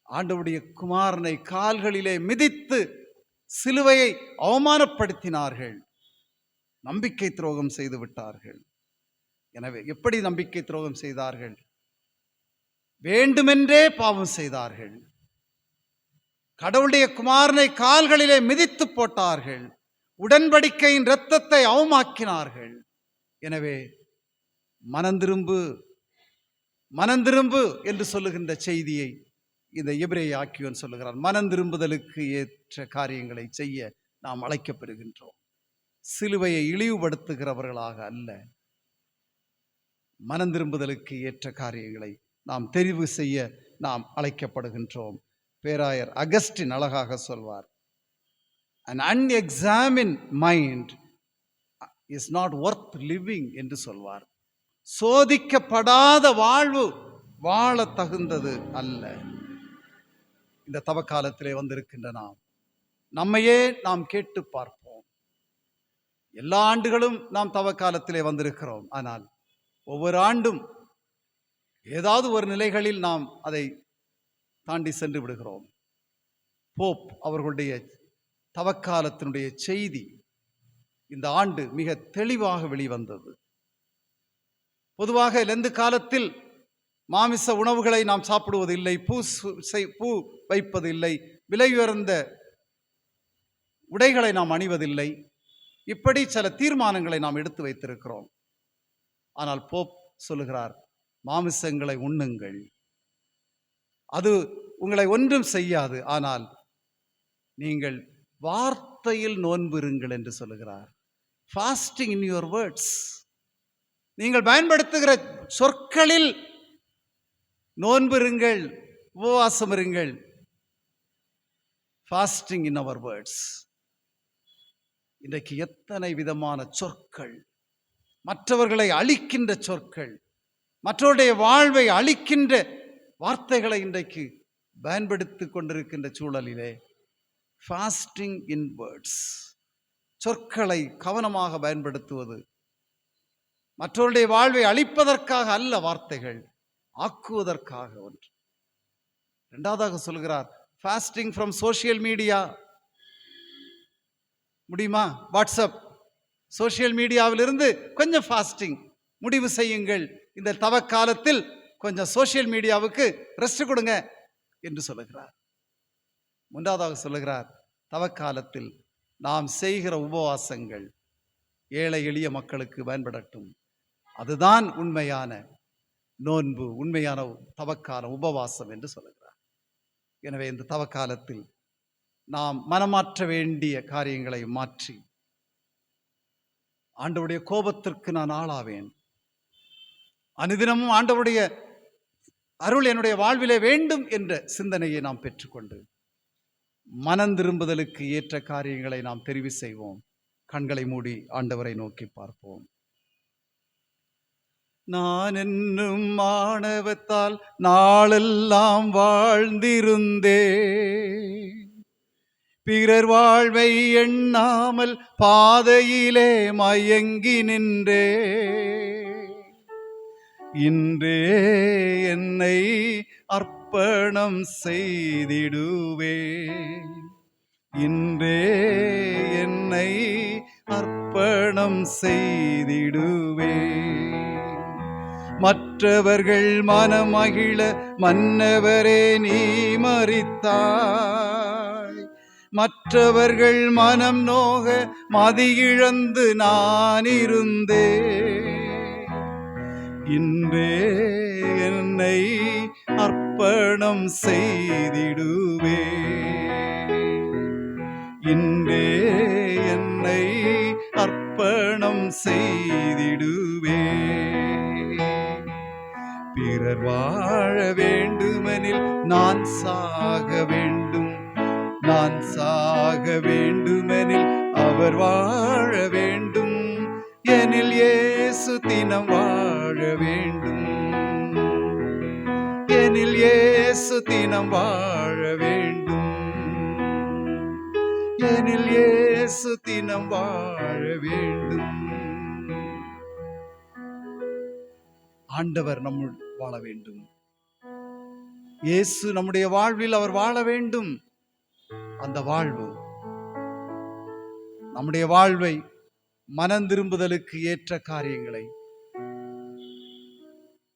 ஆண்டவருடைய குமாரனை கால்களிலே மிதித்து சிலுவையை அவமானப்படுத்தினார்கள், நம்பிக்கை துரோகம் செய்து விட்டார்கள். எனவே எப்படி நம்பிக்கை துரோகம் செய்தார்கள்? வேண்டுமென்றே பாவம் செய்தார்கள். கடவுளுடைய குமாரனை கால்களிலே மிதித்து போட்டார்கள், உடன்படிக்கையின் இரத்தத்தை அவமாக்கினார்கள். எனவே மனந்திரும்பு என்று சொல்லுகின்ற செய்தியை இந்த எபிரேய ஆக்கியோன் சொல்லுகிறார். மனந்திரும்புதலுக்கு ஏற்ற காரியங்களை செய்ய நாம் அழைக்கப்பெறுகின்றோம். சிலுவையை இழிவுபடுத்துகிறவர்களாக அல்ல, மனந்திரும்புதலுக்கு ஏற்ற காரியங்களை நாம் தெரிவு செய்ய நாம் அழைக்கப்படுகின்றோம். பேராயர் அகஸ்டின் அழகாக சொல்வார், an unexamined mind is not worth living என்று சொல்வார். சோதிக்கப்படாத வாழ்வு வாழ தகுந்தது அல்ல. இந்த தவக்காலத்திலே வந்திருக்கின்ற நம்மையே நாம் கேட்டு பார்ப்போம். எல்லா ஆண்டுகளும் நாம் தவக்காலத்திலே வந்திருக்கிறோம். ஆனால் ஒவ்வொரு ஆண்டும் ஏதாவது ஒரு நிலைகளில் நாம் அதை தாண்டி சென்று விடுகிறோம். போப் அவர்களுடைய தவக்காலத்தினுடைய செய்தி இந்த ஆண்டு மிக தெளிவாக வெளிவந்தது. பொதுவாக லெந்து காலத்தில் மாமிச உணவுகளை நாம் சாப்பிடுவதில்லை, பூ வைப்பதில்லை, விலை உயர்ந்த உடைகளை நாம் அணிவதில்லை. இப்படி சில தீர்மானங்களை நாம் எடுத்து வைத்திருக்கிறோம். ஆனால் போப் சொல்லுகிறார், மாமிசங்களை உண்ணுங்கள், அது உங்களை ஒன்றும் செய்யாது, ஆனால் நீங்கள் வார்த்தையில் நோன்பிருங்கள் என்று சொல்லுகிறார். Fasting in your words. நீங்கள் பயன்படுத்துகிற சொற்களில் நோன்பிருங்கள், உபவாசம் இருங்கள். Fasting in our words. இன்றைக்கு எத்தனை விதமான சொற்கள், மற்றவர்களை அழிக்கின்ற சொற்கள், மற்றவருடைய வாழ்வை அழிக்கின்ற வார்த்தைகளை இன்றைக்கு பயன்படுத்தி கொண்டிருக்கின்ற சூழலிலே ஃபாஸ்டிங் இன் வேர்ட்ஸ், சொற்களை கவனமாக பயன்படுத்துவது, மற்றவருடைய வாழ்வை அழிப்பதற்காக அல்ல, வார்த்தைகள் ஆக்குவதற்காக ஒன்று. 2வதாக சொல்கிறார், ஃபாஸ்டிங் ஃப்ரம் சோஷியல் மீடியா. முடியுமா? வாட்ஸ்அப் சோஷியல் மீடியாவிலிருந்து கொஞ்சம் ஃபாஸ்டிங் முடிவு செய்யுங்கள். இந்த தவக்காலத்தில் கொஞ்சம் சோஷியல் மீடியாவுக்கு ரெஸ்ட் கொடுங்க என்று சொல்லுகிறார். மூன்றாவதாக சொல்லுகிறார், தவக்காலத்தில் நாம் செய்கிற உபவாசங்கள் ஏழை எளிய மக்களுக்கு பயன்படட்டும். அதுதான் உண்மையான நோன்பு, உண்மையான தவக்கால உபவாசம் என்று சொல்லுகிறார். எனவே இந்த தவக்காலத்தில் நாம் மனமாற்ற வேண்டிய காரியங்களை மாற்றி, ஆண்டவருடைய கோபத்திற்கு நான் ஆளாவேன், அனுதினமும் ஆண்டவருடைய அருள் என்னுடைய வாழ்விலே வேண்டும் என்ற சிந்தனையை நாம் பெற்றுக்கொண்டு மனம் திரும்புதலுக்கு ஏற்ற காரியங்களை நாம் தெரிவு செய்வோம். கண்களை மூடி ஆண்டவரை நோக்கி பார்ப்போம். நான் என்னும் மாணவத்தால் நாளெல்லாம் வாழ்ந்திருந்தே, பிறர் வாழ்வை எண்ணாமல் பாதையிலே மயங்கி நின்றே, இன்றே என்னை அர்ப்பணம் செய்திடுவே, இன்றே என்னை அர்ப்பணம் செய்திடுவே. மற்றவர்கள் மனமகிழ மன்னவரே நீ மரித்தாய், மற்றவர்கள் மனம் நோக மதியிழந்து நான் இருந்தே, இன்றே என்னை அர்ப்பணம் செய்திடுவே, இன்றே என்னை அர்ப்பணம் செய்திடுவே. பிறர் வாழ வேண்டுமெனில் நான் சாக வேண்டும், நான் சாக வேண்டுமெனில் அவர் வாழ வேண்டும், எனில் இயேசு தினம் வாழ வேண்டும், எனில் இயேசு தினம் வாழ வேண்டும், எனில் இயேசு தினம் வாழ வேண்டும். ஆண்டவர் நம்முள் வாழ வேண்டும். இயேசு நம்முடைய வாழ்வில் அவர் வாழ வேண்டும். அந்த வாழ்வு நம்முடைய வாழ்வை மனம் திரும்புதலுக்கு ஏற்ற காரியங்களை,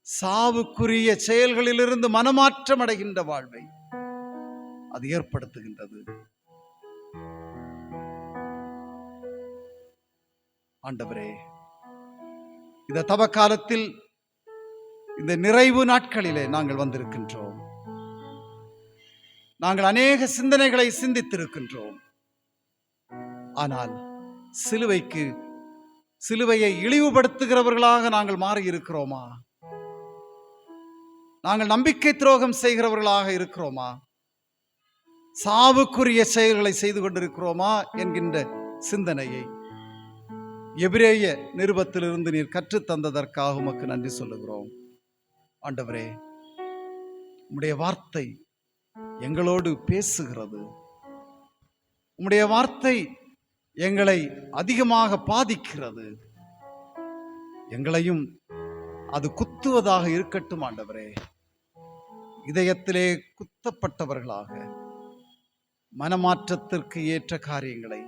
சாவுக்குரிய செயல்களிலிருந்து மனமாற்றம் அடைகின்ற வாழ்வை அது ஏற்படுத்துகின்றது. ஆண்டவரே, இந்த தவக்காலத்தில் இந்த நிறைவு நாட்களிலே நாங்கள் வந்திருக்கின்றோம். நாங்கள் அநேக சிந்தனைகளை சிந்தித்திருக்கின்றோம். ஆனால் சிலுவையை இழிவுபடுத்துகிறவர்களாக நாங்கள் மாறியிருக்கிறோமா? நாங்கள் நம்பிக்கை துரோகம் செய்கிறவர்களாக இருக்கிறோமா? சாவுக்குரிய செயல்களை செய்து கொண்டிருக்கிறோமா என்கின்ற சிந்தனையை எபிரேய நிருபத்திலிருந்து நீர் கற்றுத்தந்ததற்காக உமக்கு நன்றி சொல்லுகிறோம். ஆண்டவரே, உம்முடைய வார்த்தை எங்களோடு பேசுகிறது. உம்முடைய வார்த்தை எங்களை அதிகமாக பாதிக்கிறது. எங்களையும் அது குத்துவதாக இருக்கட்டும். ஆண்டவரே, இதயத்திலே குத்தப்பட்டவர்களாக மனமாற்றத்திற்கு ஏற்ற காரியங்களை,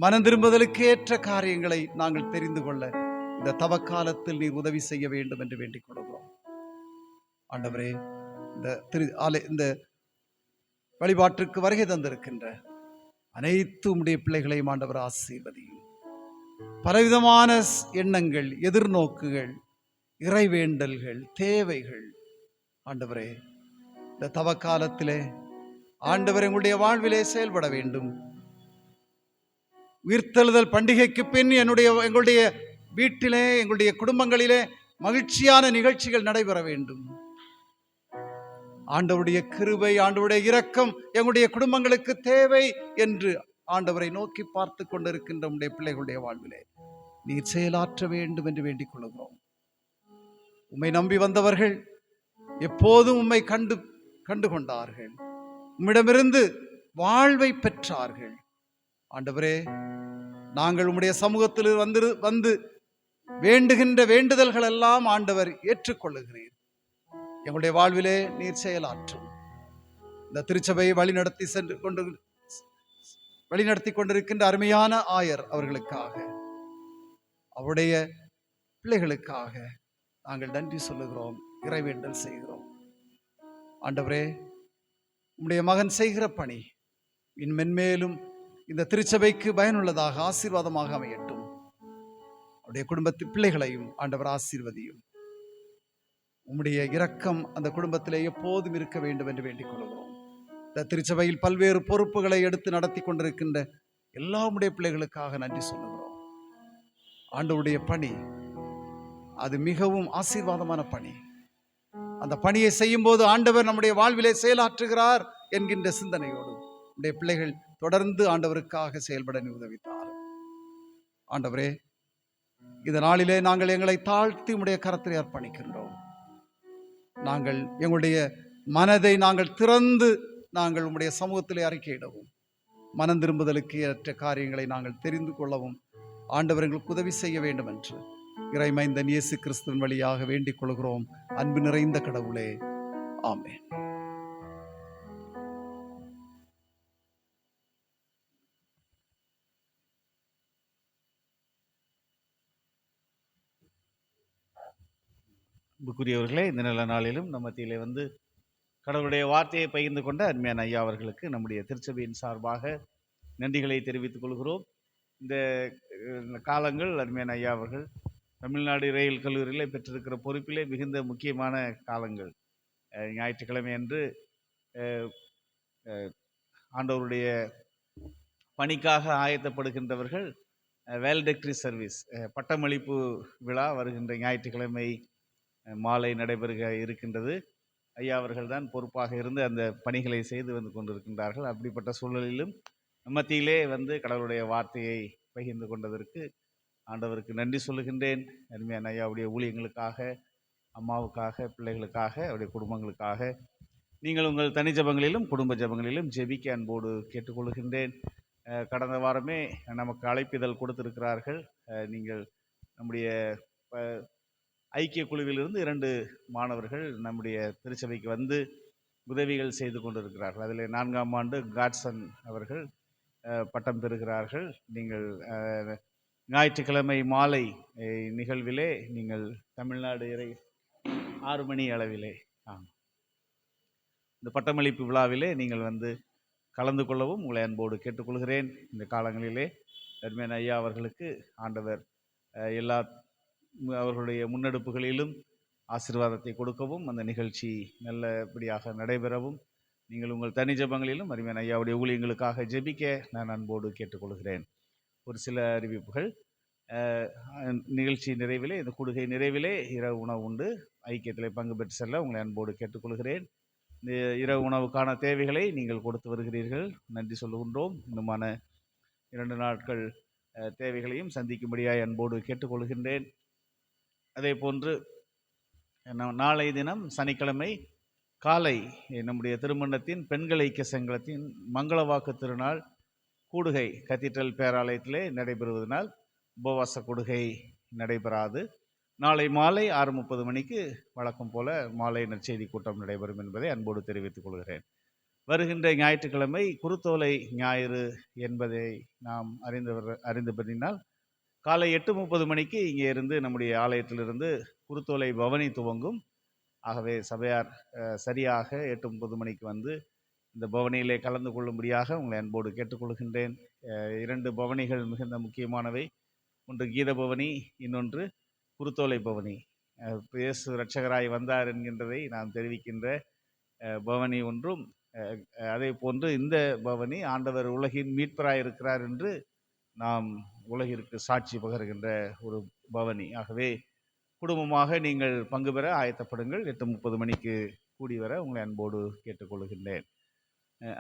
மனம் திரும்புதலுக்கு ஏற்ற காரியங்களை நாங்கள் தெரிந்து கொள்ள இந்த தவக்காலத்தில் நீர் உதவி செய்ய வேண்டும் என்று வேண்டிக் கொள்கிறோம். ஆண்டவரே, இந்த வழிபாட்டிற்கு வருகை தந்திருக்கின்ற அனைத்து உம்முடைய பிள்ளைகளையும் ஆண்டவர் ஆசீர்வதியும். பலவிதமான எண்ணங்கள், எதிர்நோக்குகள், இறைவேண்டல்கள், தேவைகள் ஆண்டவரே இந்த தவக்காலத்திலே ஆண்டவர் எங்களுடைய வாழ்விலே செயல்பட வேண்டும். உயிர்த்தெழுதல் பண்டிகைக்கு பின் எங்களுடைய வீட்டிலே, எங்களுடைய குடும்பங்களிலே மகிழ்ச்சியான நிகழ்ச்சிகள் நடைபெற வேண்டும். ஆண்டவருடைய கிருபை, ஆண்டவருடைய இரக்கம் எங்களுடைய குடும்பங்களுக்கு தேவை என்று ஆண்டவரை நோக்கி பார்த்து கொண்டிருக்கின்ற உம்முடைய பிள்ளைகளுடைய வாழ்விலே நீர் செயலாற்ற வேண்டும் என்று வேண்டிக் கொள்கிறோம். உம்மை நம்பி வந்தவர்கள் எப்போதும் உம்மை கண்டு கொண்டார்கள். உம்மிடமிருந்து வாழ்வை பெற்றார்கள். ஆண்டவரே, நாங்கள் உம்முடைய சமூகத்தில் வந்து வேண்டுகின்ற வேண்டுதல்கள் எல்லாம் ஆண்டவர் ஏற்றுக்கொள்ளுகிறீர். எங்களுடைய வாழ்விலே நீர் செயலாற்றும். இந்த திருச்சபையை வழிநடத்தி கொண்டிருக்கின்ற அருமையான ஆயர் அவர்களுக்காக, அவருடைய பிள்ளைகளுக்காக நாங்கள் நன்றி சொல்லுகிறோம், இறைவேண்டல் செய்கிறோம். ஆண்டவரே, உம்முடைய மகன் செய்கிற பணி மென்மேலும் இந்த திருச்சபைக்கு பயனுள்ளதாக ஆசீர்வாதமாக அமையட்டும். அவருடைய குடும்பத்து பிள்ளைகளையும் ஆண்டவர் ஆசீர்வதியும். உம்முடைய இரக்கம் அந்த குடும்பத்திலே எப்போதும் இருக்க வேண்டும் என்று வேண்டிக் கொள்கிறோம். இந்த திருச்சபையில் பல்வேறு பொறுப்புகளை எடுத்து நடத்தி கொண்டிருக்கின்ற எல்லா உம்முடைய பிள்ளைகளுக்காக நன்றி சொல்லுகிறோம். ஆண்டவருடைய பணி அது மிகவும் ஆசீர்வாதமான பணி. அந்த பணியை செய்யும் போது ஆண்டவர் நம்முடைய வாழ்விலே செயலாற்றுகிறார் என்கின்ற சிந்தனையோடு நம்முடைய பிள்ளைகள் தொடர்ந்து ஆண்டவருக்காக செயல்பட உதவித்தார். ஆண்டவரே, இந்த நாளிலே நாங்கள் எங்களை தாழ்த்தி உம்முடைய கரத்திலே அர்ப்பணிக்கின்றோம். நாங்கள் எங்களுடைய மனதை நாங்கள் திறந்து நாங்கள் உம்முடைய சமூகத்திலே அறிக்கையிடவும், மனம் திரும்புதலுக்கு ஏற்ற காரியங்களை நாங்கள் தெரிந்து கொள்ளவும் ஆண்டவர் எங்களுக்கு உதவி செய்ய வேண்டும் என்று இறைமைந்தன் இயேசு கிறிஸ்துவின் வழியாக வேண்டிக் கொள்கிறோம். அன்பு நிறைந்த கடவுளே, ஆமென். அன்புக்குரியவர்களே, இந்த நல்ல நாளிலும் நம்ம மத்தியிலே வந்து கடவுளுடைய வார்த்தையை பகிர்ந்து கொண்ட அருமையான ஐயா அவர்களுக்கு நம்முடைய திருச்சபையின் சார்பாக நன்றிகளை தெரிவித்துக் கொள்கிறோம். இந்த காலங்கள் அருமையான ஐயா அவர்கள் தமிழ்நாடு இறையியல் கல்லூரியில் பெற்றிருக்கிற பொறுப்பிலே மிகுந்த முக்கியமான காலங்கள். ஞாயிற்றுக்கிழமை அன்று ஆண்டவருடைய பணிக்காக ஆயத்தப்படுகின்றவர்கள் வேல்டெக்டரி சர்வீஸ் பட்டமளிப்பு விழா வருகின்ற ஞாயிற்றுக்கிழமை மாலை நடைபெறுக இருக்கின்றது. ஐயா அவர்கள் தான் பொறுப்பாக இருந்து அந்த பணிகளை செய்து வந்து கொண்டிருக்கின்றார்கள். அப்படிப்பட்ட சூழலிலும் மத்தியிலே வந்து கடவுளுடைய வார்த்தையை பகிர்ந்து கொண்டதற்கு ஆண்டவருக்கு நன்றி சொல்லுகின்றேன். அருமையான ஐயாவுடைய ஊழியங்களுக்காக, அம்மாவுக்காக, பிள்ளைகளுக்காக, அவருடைய குடும்பங்களுக்காக நீங்கள் உங்கள் தனி ஜபங்களிலும் குடும்ப ஜபங்களிலும் ஜெபிக்க அன்போடு கேட்டுக்கொள்கின்றேன். கடந்த வாரமே நமக்கு அழைப்பிதழ் கொடுத்திருக்கிறார்கள். நீங்கள் நம்முடைய ஐக்கிய குழுவிலிருந்து 2 மாணவர்கள் நம்முடைய திருச்சபைக்கு வந்து உதவிகள் செய்து கொண்டிருக்கிறார்கள். அதில் 4ஆம் ஆண்டு காட்சன் அவர்கள் பட்டம் பெறுகிறார்கள். நீங்கள் ஞாயிற்றுக்கிழமை மாலை நிகழ்விலே நீங்கள் தமிழ்நாடு இறை 6 மணி அளவிலே இந்த பட்டமளிப்பு விழாவிலே நீங்கள் வந்து கலந்து கொள்ளவும் உங்களை அன்போடு கேட்டுக்கொள்கிறேன். இந்த காலங்களிலே தர்மேன் ஐயா அவர்களுக்கு ஆண்டவர் எல்லா அவர்களுடைய முன்னெடுப்புகளிலும் ஆசீர்வாதத்தை கொடுக்கவும், அந்த நிகழ்ச்சி நல்லபடியாக நடைபெறவும் நீங்கள் உங்கள் தனி ஜபங்களிலும் அருமையான ஐயாவுடைய ஊழியங்களுக்காக ஜெபிக்க நான் அன்போடு கேட்டுக்கொள்கிறேன். ஒரு சில அறிவிப்புகள். நிகழ்ச்சி நிறைவிலே, இந்த கூடுகை நிறைவிலே இரவு உணவு உண்டு. ஐக்கியத்தில் பங்கு பெற்று செல்ல உங்களை அன்போடு கேட்டுக்கொள்கிறேன். இந்த இரவு உணவுக்கான தேவைகளை நீங்கள் கொடுத்து வருகிறீர்கள், நன்றி சொல்லுகின்றோம். இன்னுமான 2 நாட்கள் தேவைகளையும் சந்திக்கும்படியாய் அன்போடு கேட்டுக்கொள்கின்றேன். அதே போன்று நாளை தினம் சனிக்கிழமை காலை நம்முடைய திருமணத்தின் பெண்கள் ஐக்கிய சங்கத்தின் மங்களவாக்கு திருநாள் கூடுகை கத்தீட்ரல் பேராலயத்திலே நடைபெறுவதனால் உபவாச கொடுகை நடைபெறாது. நாளை மாலை 6:30 மணிக்கு வழக்கம் போல மாலை நற்செய்தி கூட்டம் நடைபெறும் என்பதை அன்போடு தெரிவித்துக் கொள்கிறேன். வருகின்ற ஞாயிற்றுக்கிழமை குருத்தோலை ஞாயிறு என்பதை நாம் அறிந்தபடினால் காலை 8:30 மணிக்கு இங்கே இருந்து நம்முடைய ஆலயத்திலிருந்து குருத்தோலை பவனி துவங்கும். ஆகவே சபையார் சரியாக 8:30 மணிக்கு வந்து இந்த பவனியிலே கலந்து கொள்ளும்படியாக உங்களை அன்போடு கேட்டுக்கொள்கின்றேன். 2 பவனிகள் மிகுந்த முக்கியமானவை. ஒன்று கீத பவனி, இன்னொன்று குருத்தோலை பவனி. இயேசு இரட்சகராய் வந்தார் என்கின்றதை நாம் தெரிவிக்கின்ற பவனி ஒன்றும், அதே போன்று இந்த பவனி ஆண்டவர் உலகின் மீட்பராய் இருக்கிறார் என்று நாம் உலகிற்கு சாட்சி பகர்கின்ற ஒரு பவனி. ஆகவே குடும்பமாக நீங்கள் பங்கு பெற ஆயத்தப்படுங்கள். 8:30 மணிக்கு கூடி வர உங்களை அன்போடு கேட்டுக்கொள்கின்றேன்.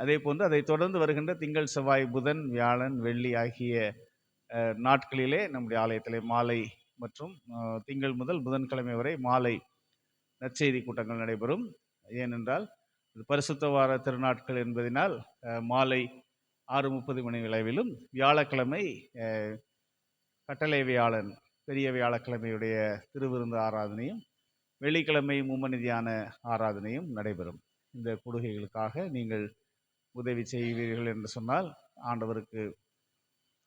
அதே போன்று அதை தொடர்ந்து வருகின்ற திங்கள், செவ்வாய், புதன், வியாழன், வெள்ளி ஆகிய நாட்களிலே நம்முடைய ஆலயத்திலே மாலை மற்றும் திங்கள் முதல் புதன்கிழமை வரை மாலை நற்செய்தி கூட்டங்கள் நடைபெறும். ஏனென்றால் இது பரிசுத்த வார திருநாட்கள் என்பதனால் மாலை 6:30 மணி அளவிலும், வியாழக்கிழமை கட்டளை வியாழன் பெரிய வியாழக்கிழமையுடைய திருவிருந்து ஆராதனையும், வெள்ளிக்கிழமை மும்மனிதியான ஆராதனையும் நடைபெறும். இந்த கூடுகைகளுக்காக நீங்கள் உதவி செய்வீர்கள் என்று சொன்னால் ஆண்டவருக்கு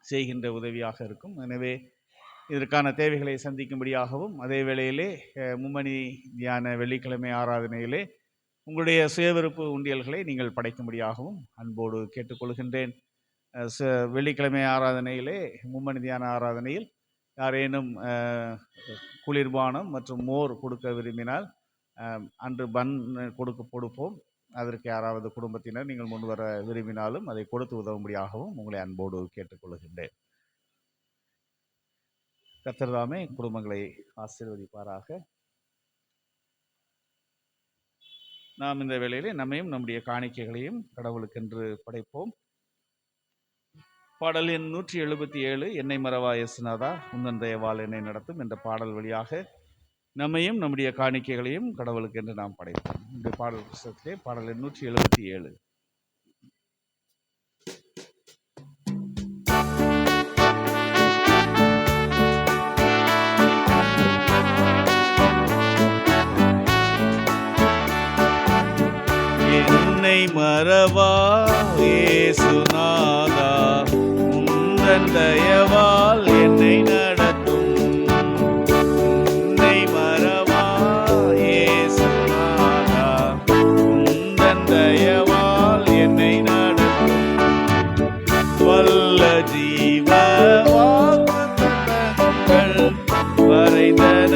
செய்கின்ற உதவியாக இருக்கும். எனவே இதற்கான தேவைகளை சந்திக்கும்படியாகவும், அதே வேளையிலே மும்மணி தியான வெள்ளிக்கிழமை ஆராதனையிலே உங்களுடைய சுயவிருப்பு உண்டியல்களை நீங்கள் படைக்கும்படியாகவும் அன்போடு கேட்டுக்கொள்கின்றேன். வெள்ளிக்கிழமை ஆராதனையிலே, மும்மணி தியான ஆராதனையில் யாரேனும் குளிர்பானம் மற்றும் மோர் கொடுக்க விரும்பினால் அன்று பன் கொடுப்போம். அதற்கு யாராவது குடும்பத்தினர் நீங்கள் முன்வர விரும்பினாலும் அதை கொடுத்து உதவும்படியாகவும் உங்களை அன்போடு கேட்டுக்கொள்கின்றேன். கர்த்தர் தாமே குடும்பங்களை ஆசீர்வதிப்பாராக. நாம் இந்த வேளையிலே நம்மையும் நம்முடைய காணிக்கைகளையும் கடவுளுக்கென்று படைப்போம். பாடல் எண் 177, என்னை மறவா இயேசுநாதா உந்தன் தயவால் என்னை நடத்தும் என்ற பாடல் வழியாக நம்மையும் நம்முடைய காணிக்கைகளையும் கடவுளுக்கு என்று நாம் படைப்போம். இந்த பாடல் புத்தகத்திலே பாடல் எண் 177. என்னை மறவா இயேசுநாதா உந்தன் தயவால் என்னை நடத்தும். என்னை மறவா இயேசுநாதா உந்தன் தயவால் என்னை நடத்தும். வல்ல ஜீவ வாக்குத்தத்தங்கள் வரைந்தன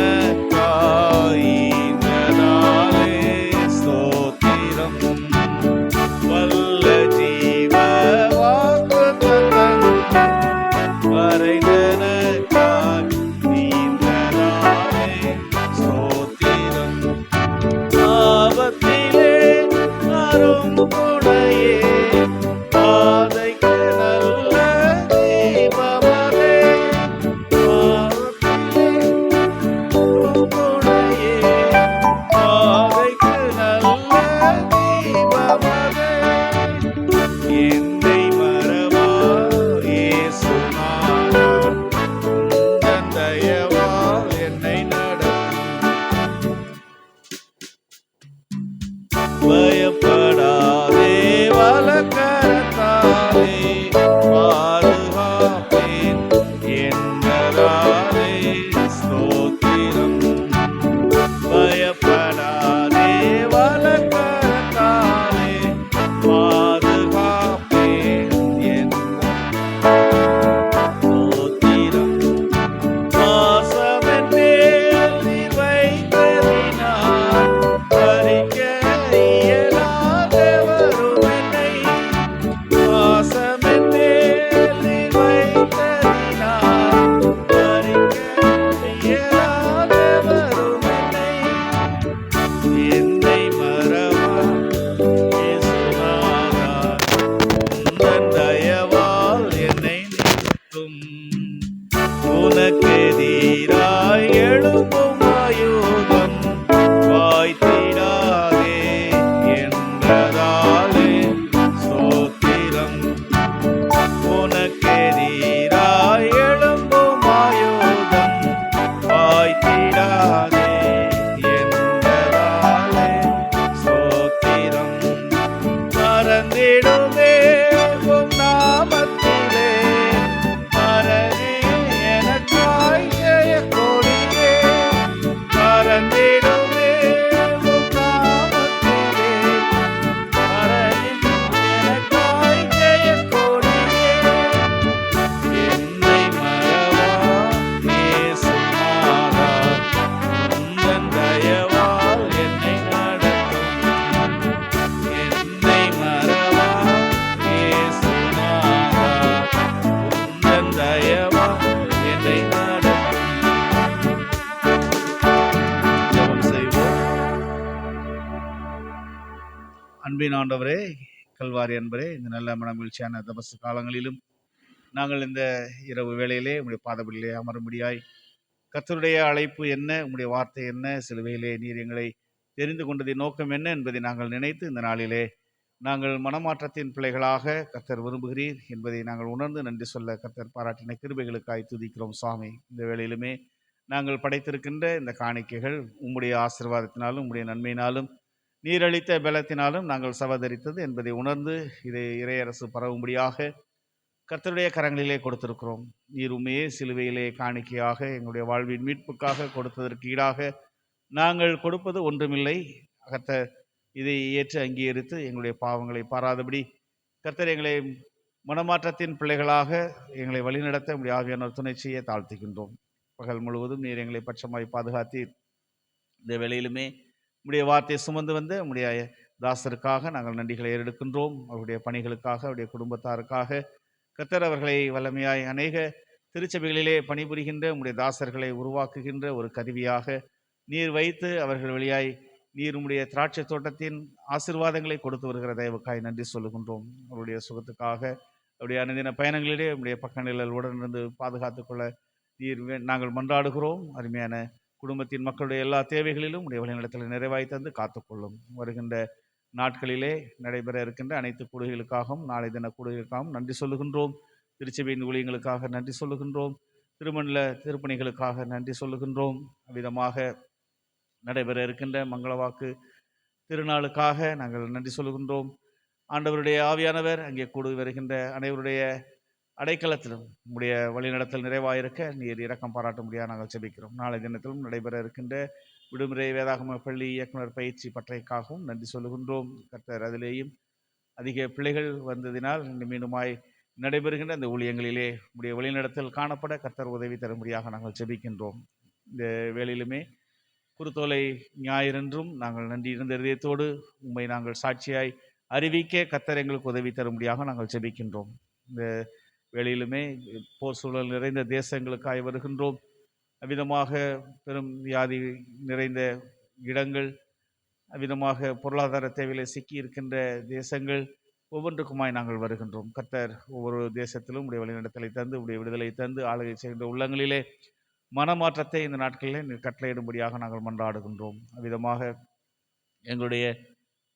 அன்பின் ஆண்டவரே, கல்வாரி அன்பரே, இந்த நல்ல மனமகிழ்ச்சியான தபசு காலங்களிலும் நாங்கள் இந்த இரவு வேளையிலே உங்களுடைய பாதபடியிலே அமரும்படியாய் கர்த்தருடைய அழைப்பு என்ன, உங்களுடைய வார்த்தை என்ன, சிலுவையிலே நீர் எங்களை தெரிந்து கொண்டதின் நோக்கம் என்ன என்பதை நாங்கள் நினைத்து இந்த நாளிலே நாங்கள் மனமாற்றத்தின் பிள்ளைகளாக கர்த்தர் விரும்புகிறீர் என்பதை நாங்கள் உணர்ந்து நன்றி சொல்ல கர்த்தர் பாராட்டின கிருபைகளுக்காய் துதிக்கிறோம் சாமி. இந்த வேளையிலுமே நாங்கள் படைத்திருக்கின்ற இந்த காணிக்கைகள் உம்முடைய ஆசீர்வாதத்தினாலும் உம்முடைய நன்மையினாலும் நீரளித்த பலத்தினாலும் நாங்கள் சவதரித்தது என்பதை உணர்ந்து இதை இறையரசு பரவும்படியாக கர்த்தருடைய கரங்களிலே கொடுத்திருக்கிறோம். நீர் உண்மையே சிலுவையிலே காணிக்கையாக எங்களுடைய வாழ்வின் மீட்புக்காக கொடுத்ததற்கு ஈடாக நாங்கள் கொடுப்பது ஒன்றுமில்லை. கர்த்தர் இதை ஏற்று அங்கீகரித்து எங்களுடைய பாவங்களை பாராதபடி கர்த்தர் எங்களை மனமாற்றத்தின் பிள்ளைகளாக எங்களை வழிநடத்த உம்முடைய ஆவியானவர் துணை செய்ய தாழ்த்துகின்றோம். பகல் முழுவதும் நீர் எங்களை பட்சமாய் பாதுகாத்தீர். இந்த வேளையிலுமே உம்முடைய வார்த்தையை சுமந்து வந்து உம்முடைய தாசருக்காக நாங்கள் நன்றிகளை ஏறெடுக்கின்றோம். அவருடைய பணிகளுக்காக, அவருடைய குடும்பத்தாருக்காக கர்த்தர் அவர்களை வல்லமையாய் அநேக திருச்சபைகளிலே பணிபுரிகின்ற உம்முடைய தாசர்களை உருவாக்குகின்ற ஒரு கருவியாக நீர் வைத்து அவர்கள் வழியாய் நீர் உம்முடைய திராட்சை தோட்டத்தின் ஆசீர்வாதங்களை கொடுத்து வருகிற தயவுக்காய் நன்றி சொல்லுகின்றோம். அவருடைய சுகத்துக்காக அவருடைய அனுதின பயணங்களிலே உம்முடைய பக்க நிழலுடன் இருந்து பாதுகாத்துக்கொள்ள நீர் நாங்கள் மன்றாடுகிறோம். அருமையான குடும்பத்தின் மக்களுடைய எல்லா தேவைகளிலும் உடைய வழிநடத்தலை நிறைவாய் தந்து காத்துக்கொள்ளும். வருகின்ற நாட்களிலே நடைபெற இருக்கின்ற அனைத்து கூடுகைகளுக்காகவும் நாளை தின கூடுகைகளுக்காகவும் நன்றி சொல்லுகின்றோம். திருச்சபையின் ஊழியங்களுக்காக நன்றி சொல்லுகின்றோம். திருமண திருப்பணிகளுக்காக நன்றி சொல்லுகின்றோம். விதமாக நடைபெற இருக்கின்ற மங்களவாக்கு திருநாளுக்காக நாங்கள் நன்றி சொல்லுகின்றோம். ஆண்டவருடைய ஆவியானவர் அங்கே கூடி வருகின்ற அனைவருடைய அடைக்கலத்திலும் உடைய வழிநடத்தல் நிறைவாயிருக்க நீர் இரக்கம் பாராட்ட முடியாது நாங்கள் செபிக்கிறோம். நாளை தினத்திலும் நடைபெற இருக்கின்ற விடுமுறை வேதாகம பள்ளி இயக்குனர் பயிற்சி பற்றைக்காகவும் நன்றி சொல்லுகின்றோம். கர்த்தர் அதிலேயும் அதிக பிள்ளைகள் வந்ததினால் மீண்டுமாய் நடைபெறுகின்ற அந்த ஊழியங்களிலே உடைய வழிநடத்தல் காணப்பட கர்த்தர் உதவி தரும்படியாக நாங்கள் செபிக்கின்றோம். இந்த வேளையிலுமே குருத்தோலை ஞாயிறென்றும் நாங்கள் நன்றி இருந்த இதயத்தோடு உண்மை நாங்கள் சாட்சியாய் அறிவிக்க கர்த்தர் எங்களுக்கு உதவி தரும்படியாக நாங்கள் செபிக்கின்றோம். இந்த வேளையிலுமே போர் சூழல் நிறைந்த தேசங்களுக்காய் வருகின்றோம். அவ்விதமாக பெரும் வியாதி நிறைந்த இடங்கள், அவ்விதமாக பொருளாதார தேவையில் சிக்கி இருக்கின்ற தேசங்கள் ஒவ்வொன்றுக்குமாய் நாங்கள் வருகின்றோம். கர்த்தர் ஒவ்வொரு தேசத்திலும் உடைய வழிநடத்தலை தந்து உடைய விடுதலை தந்து ஆளுகை செய்கின்ற உள்ளங்களிலே மனமாற்றத்தை இந்த நாட்களிலே நீர் கட்டளையிடும்படியாக நாங்கள் மன்றாடுகின்றோம். அவ்விதமாக எங்களுடைய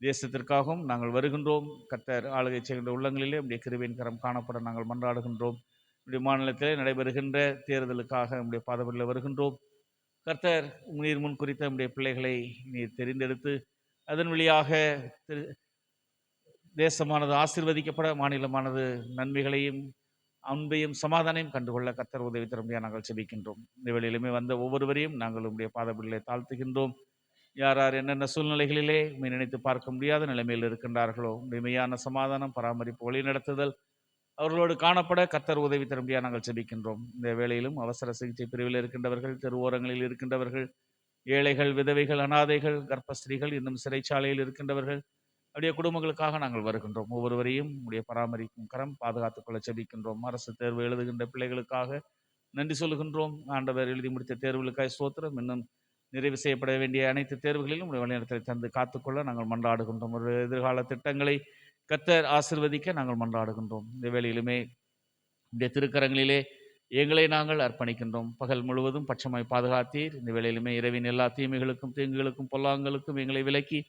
தேசத்திற்காகவும் நாங்கள் வருகின்றோம். கர்த்தர் ஆளுகை செய்கின்ற உள்ளங்களிலே உடைய கிருபையின் கரம் காணப்பட நாங்கள் மன்றாடுகின்றோம். உடைய மாநிலத்திலே நடைபெறுகின்ற தேர்தலுக்காக நம்முடைய பாதபடியில் வருகின்றோம். கர்த்தர் நீர் முன் குறித்த நம்முடைய பிள்ளைகளை நீர் தெரிந்தெடுத்து அதன் வழியாக தேசமானது ஆசீர்வதிக்கப்பட, மாநிலமானது நன்மைகளையும் அன்பையும் சமாதானையும் கண்டுகொள்ள கர்த்தர் உதவி தரும்படியாக நாங்கள் செபிக்கின்றோம். இந்த வேளையிலுமே வந்த ஒவ்வொருவரையும் நாங்கள் உடைய பாதபடியிலே தாழ்த்துகின்றோம். யார் யார் என்னென்ன சூழ்நிலைகளிலே நினைத்து பார்க்க முடியாத நிலைமையில் இருக்கின்றார்களோ உண்மையான சமாதானம், பராமரிப்பு, வழி நடத்துதல் அவர்களோடு காணப்பட கர்த்தர் உதவி தரும்படியாக நாங்கள் செபிக்கின்றோம். இந்த வேளையிலும் அவசர சிகிச்சை பிரிவில் இருக்கின்றவர்கள், தெருவோரங்களில் இருக்கின்றவர்கள், ஏழைகள், விதவைகள், அனாதைகள், கர்ப்பஸ்திரீகள், இன்னும் சிறைச்சாலையில் இருக்கின்றவர்கள், அப்படியே குடும்பங்களுக்காக நாங்கள் வருகின்றோம். ஒவ்வொருவரையும் உடைய பராமரிக்கும் கரம் பாதுகாத்துக் கொள்ள செபிக்கின்றோம். அரசு தேர்வு எழுதுகின்ற பிள்ளைகளுக்காக நன்றி சொல்லுகின்றோம். ஆண்டவர் எழுதி முடித்த தேர்வுகளுக்காய் ஸ்தோத்திரம். இன்னும் நிறைவு செய்யப்பட வேண்டிய அனைத்து தேர்வுகளிலும் உடைய வழிநடத்தலை தந்து காத்துக்கொள்ள நாங்கள் மன்றாடுகின்றோம். ஒரு எதிர்கால திட்டங்களை கர்த்தர் ஆசீர்வதிக்க நாங்கள் மன்றாடுகின்றோம். இந்த வேளையிலுமே இந்த திருக்கரங்களிலே எங்களை நாங்கள் அர்ப்பணிக்கின்றோம். பகல் முழுவதும் பட்சமாய் பாதுகாத்தீர். இந்த வேளையிலுமே இரவின் எல்லா தீமைகளுக்கும், தீங்குகளுக்கும், பொல்லாங்களுக்கும் எங்களை விலக்கி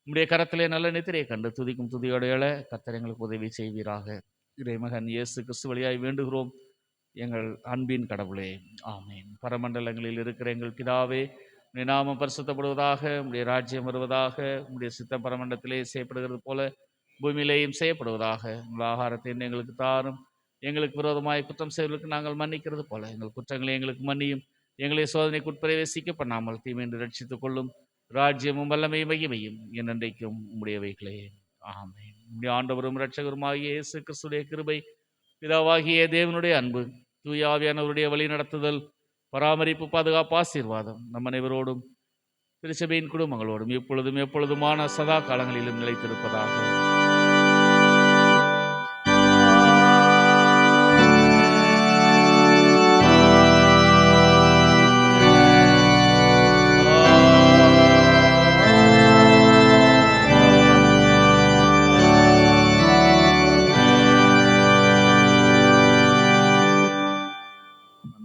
உடைய கரத்திலே நல்ல நித்திரையை கண்டு துதிக்கும் துதியோடையால கர்த்தர் எங்களுக்கு உதவி செய்வீராக. இறைமகன் இயேசு கிறிஸ்து வழியாய் வேண்டுகிறோம் எங்கள் அன்பின் கடவுளே, ஆமேன். பரமண்டலங்களில் இருக்கிற எங்கள் பிதாவே, உடைய நாமம் பரிசுத்தப்படுவதாக, உடைய ராஜ்யம் வருவதாக, உடைய சித்தம் பரமண்டலத்திலே செய்யப்படுகிறது போல பூமியிலேயும் செய்யப்படுவதாக. உங்கள் ஆகாரத்தை எங்களுக்கு தாரும். எங்களுக்கு விரோதமாய் குற்றம் செய்வதற்கு நாங்கள் மன்னிக்கிறது போல எங்கள் குற்றங்களை எங்களுக்கு மன்னியும். எங்களை சோதனைக்கு உட்பிரவேசிக்க பண்ணாமல் தீமையின்றி ரட்சித்துக் கொள்ளும். ராஜ்யமும் வல்லமையும் மகிமையும் என்றென்றைக்கும் உடையவைகளே, ஆமென். உம்முடைய ஆண்டவரும் இரட்சகருமாகிய இயேசு கிறிஸ்துடைய கிருபை, பிதாவாகிய தேவனுடைய அன்பு, தூய ஆவியானவருடைய வழி நடத்துதல், பராமரிப்பு, பாதுகாப்பு, ஆசீர்வாதம் நம் அனைவரோடும் திருச்சபையின் குடும்பங்களோடும் எப்பொழுதும் எப்பொழுதுமான சதா காலங்களிலும் நிலைத்திருப்பதாக.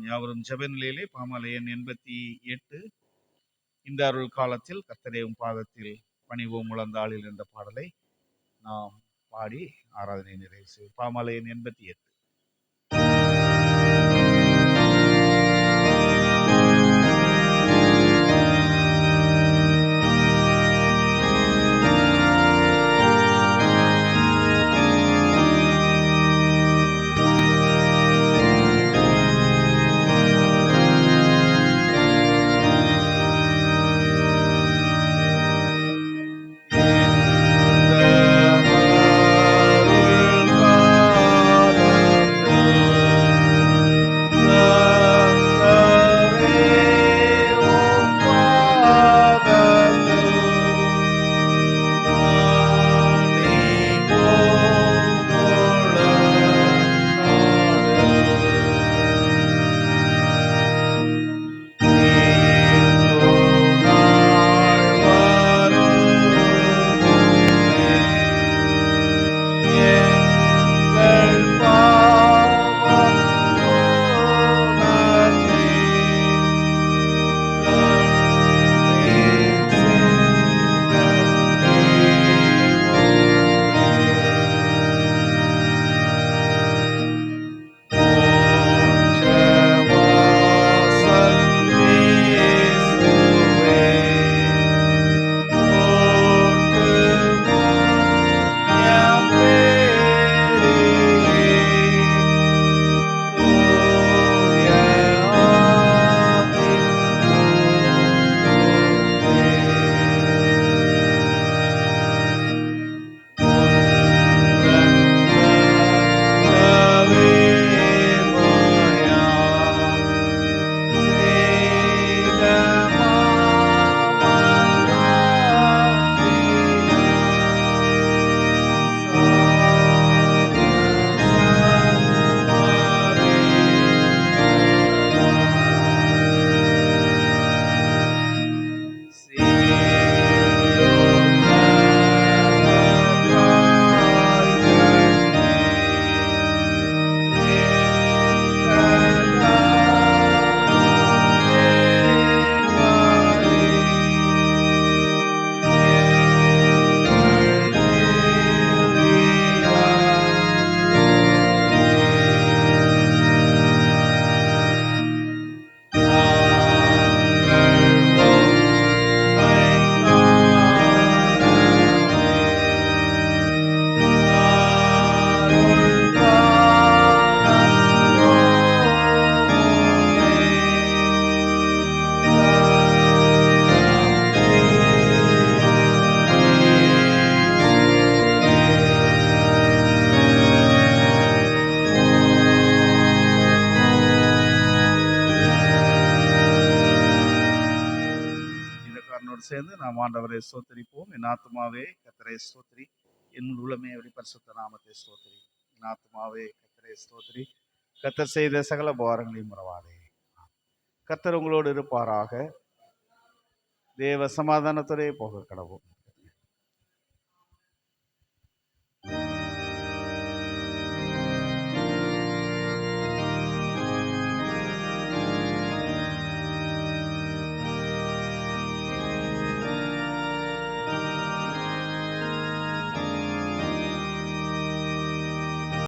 யாவரும் ஜெப நிலையிலே பாமாலை எண் 88 இந்த அருள் காலத்தில் கர்த்தரேவும் பாதத்தில் பணிவோம் முழந்தாளில் என்ற பாடலை நாம் பாடி ஆராதனை நிறைவு செய்வோம். பாமாலை எண் 88. சேர்ந்து நாம் ஆண்டவரை ஸ்தோத்திரிப்போம். என் ஆத்துமாவே கர்த்தரை ஸ்தோத்திரி, என் உள்ளமே அவருடைய பரிசுத்த நாமத்தை ஸ்தோத்திரி. என் ஆத்துமாவே கர்த்தரை ஸ்தோத்திரி, கர்த்தர் செய்த சகல உபகாரங்களையும் மறவாதே. கர்த்தர் உங்களோடு இருப்பாராக. தேவ சமாதானத்தோடே போக கடவும்.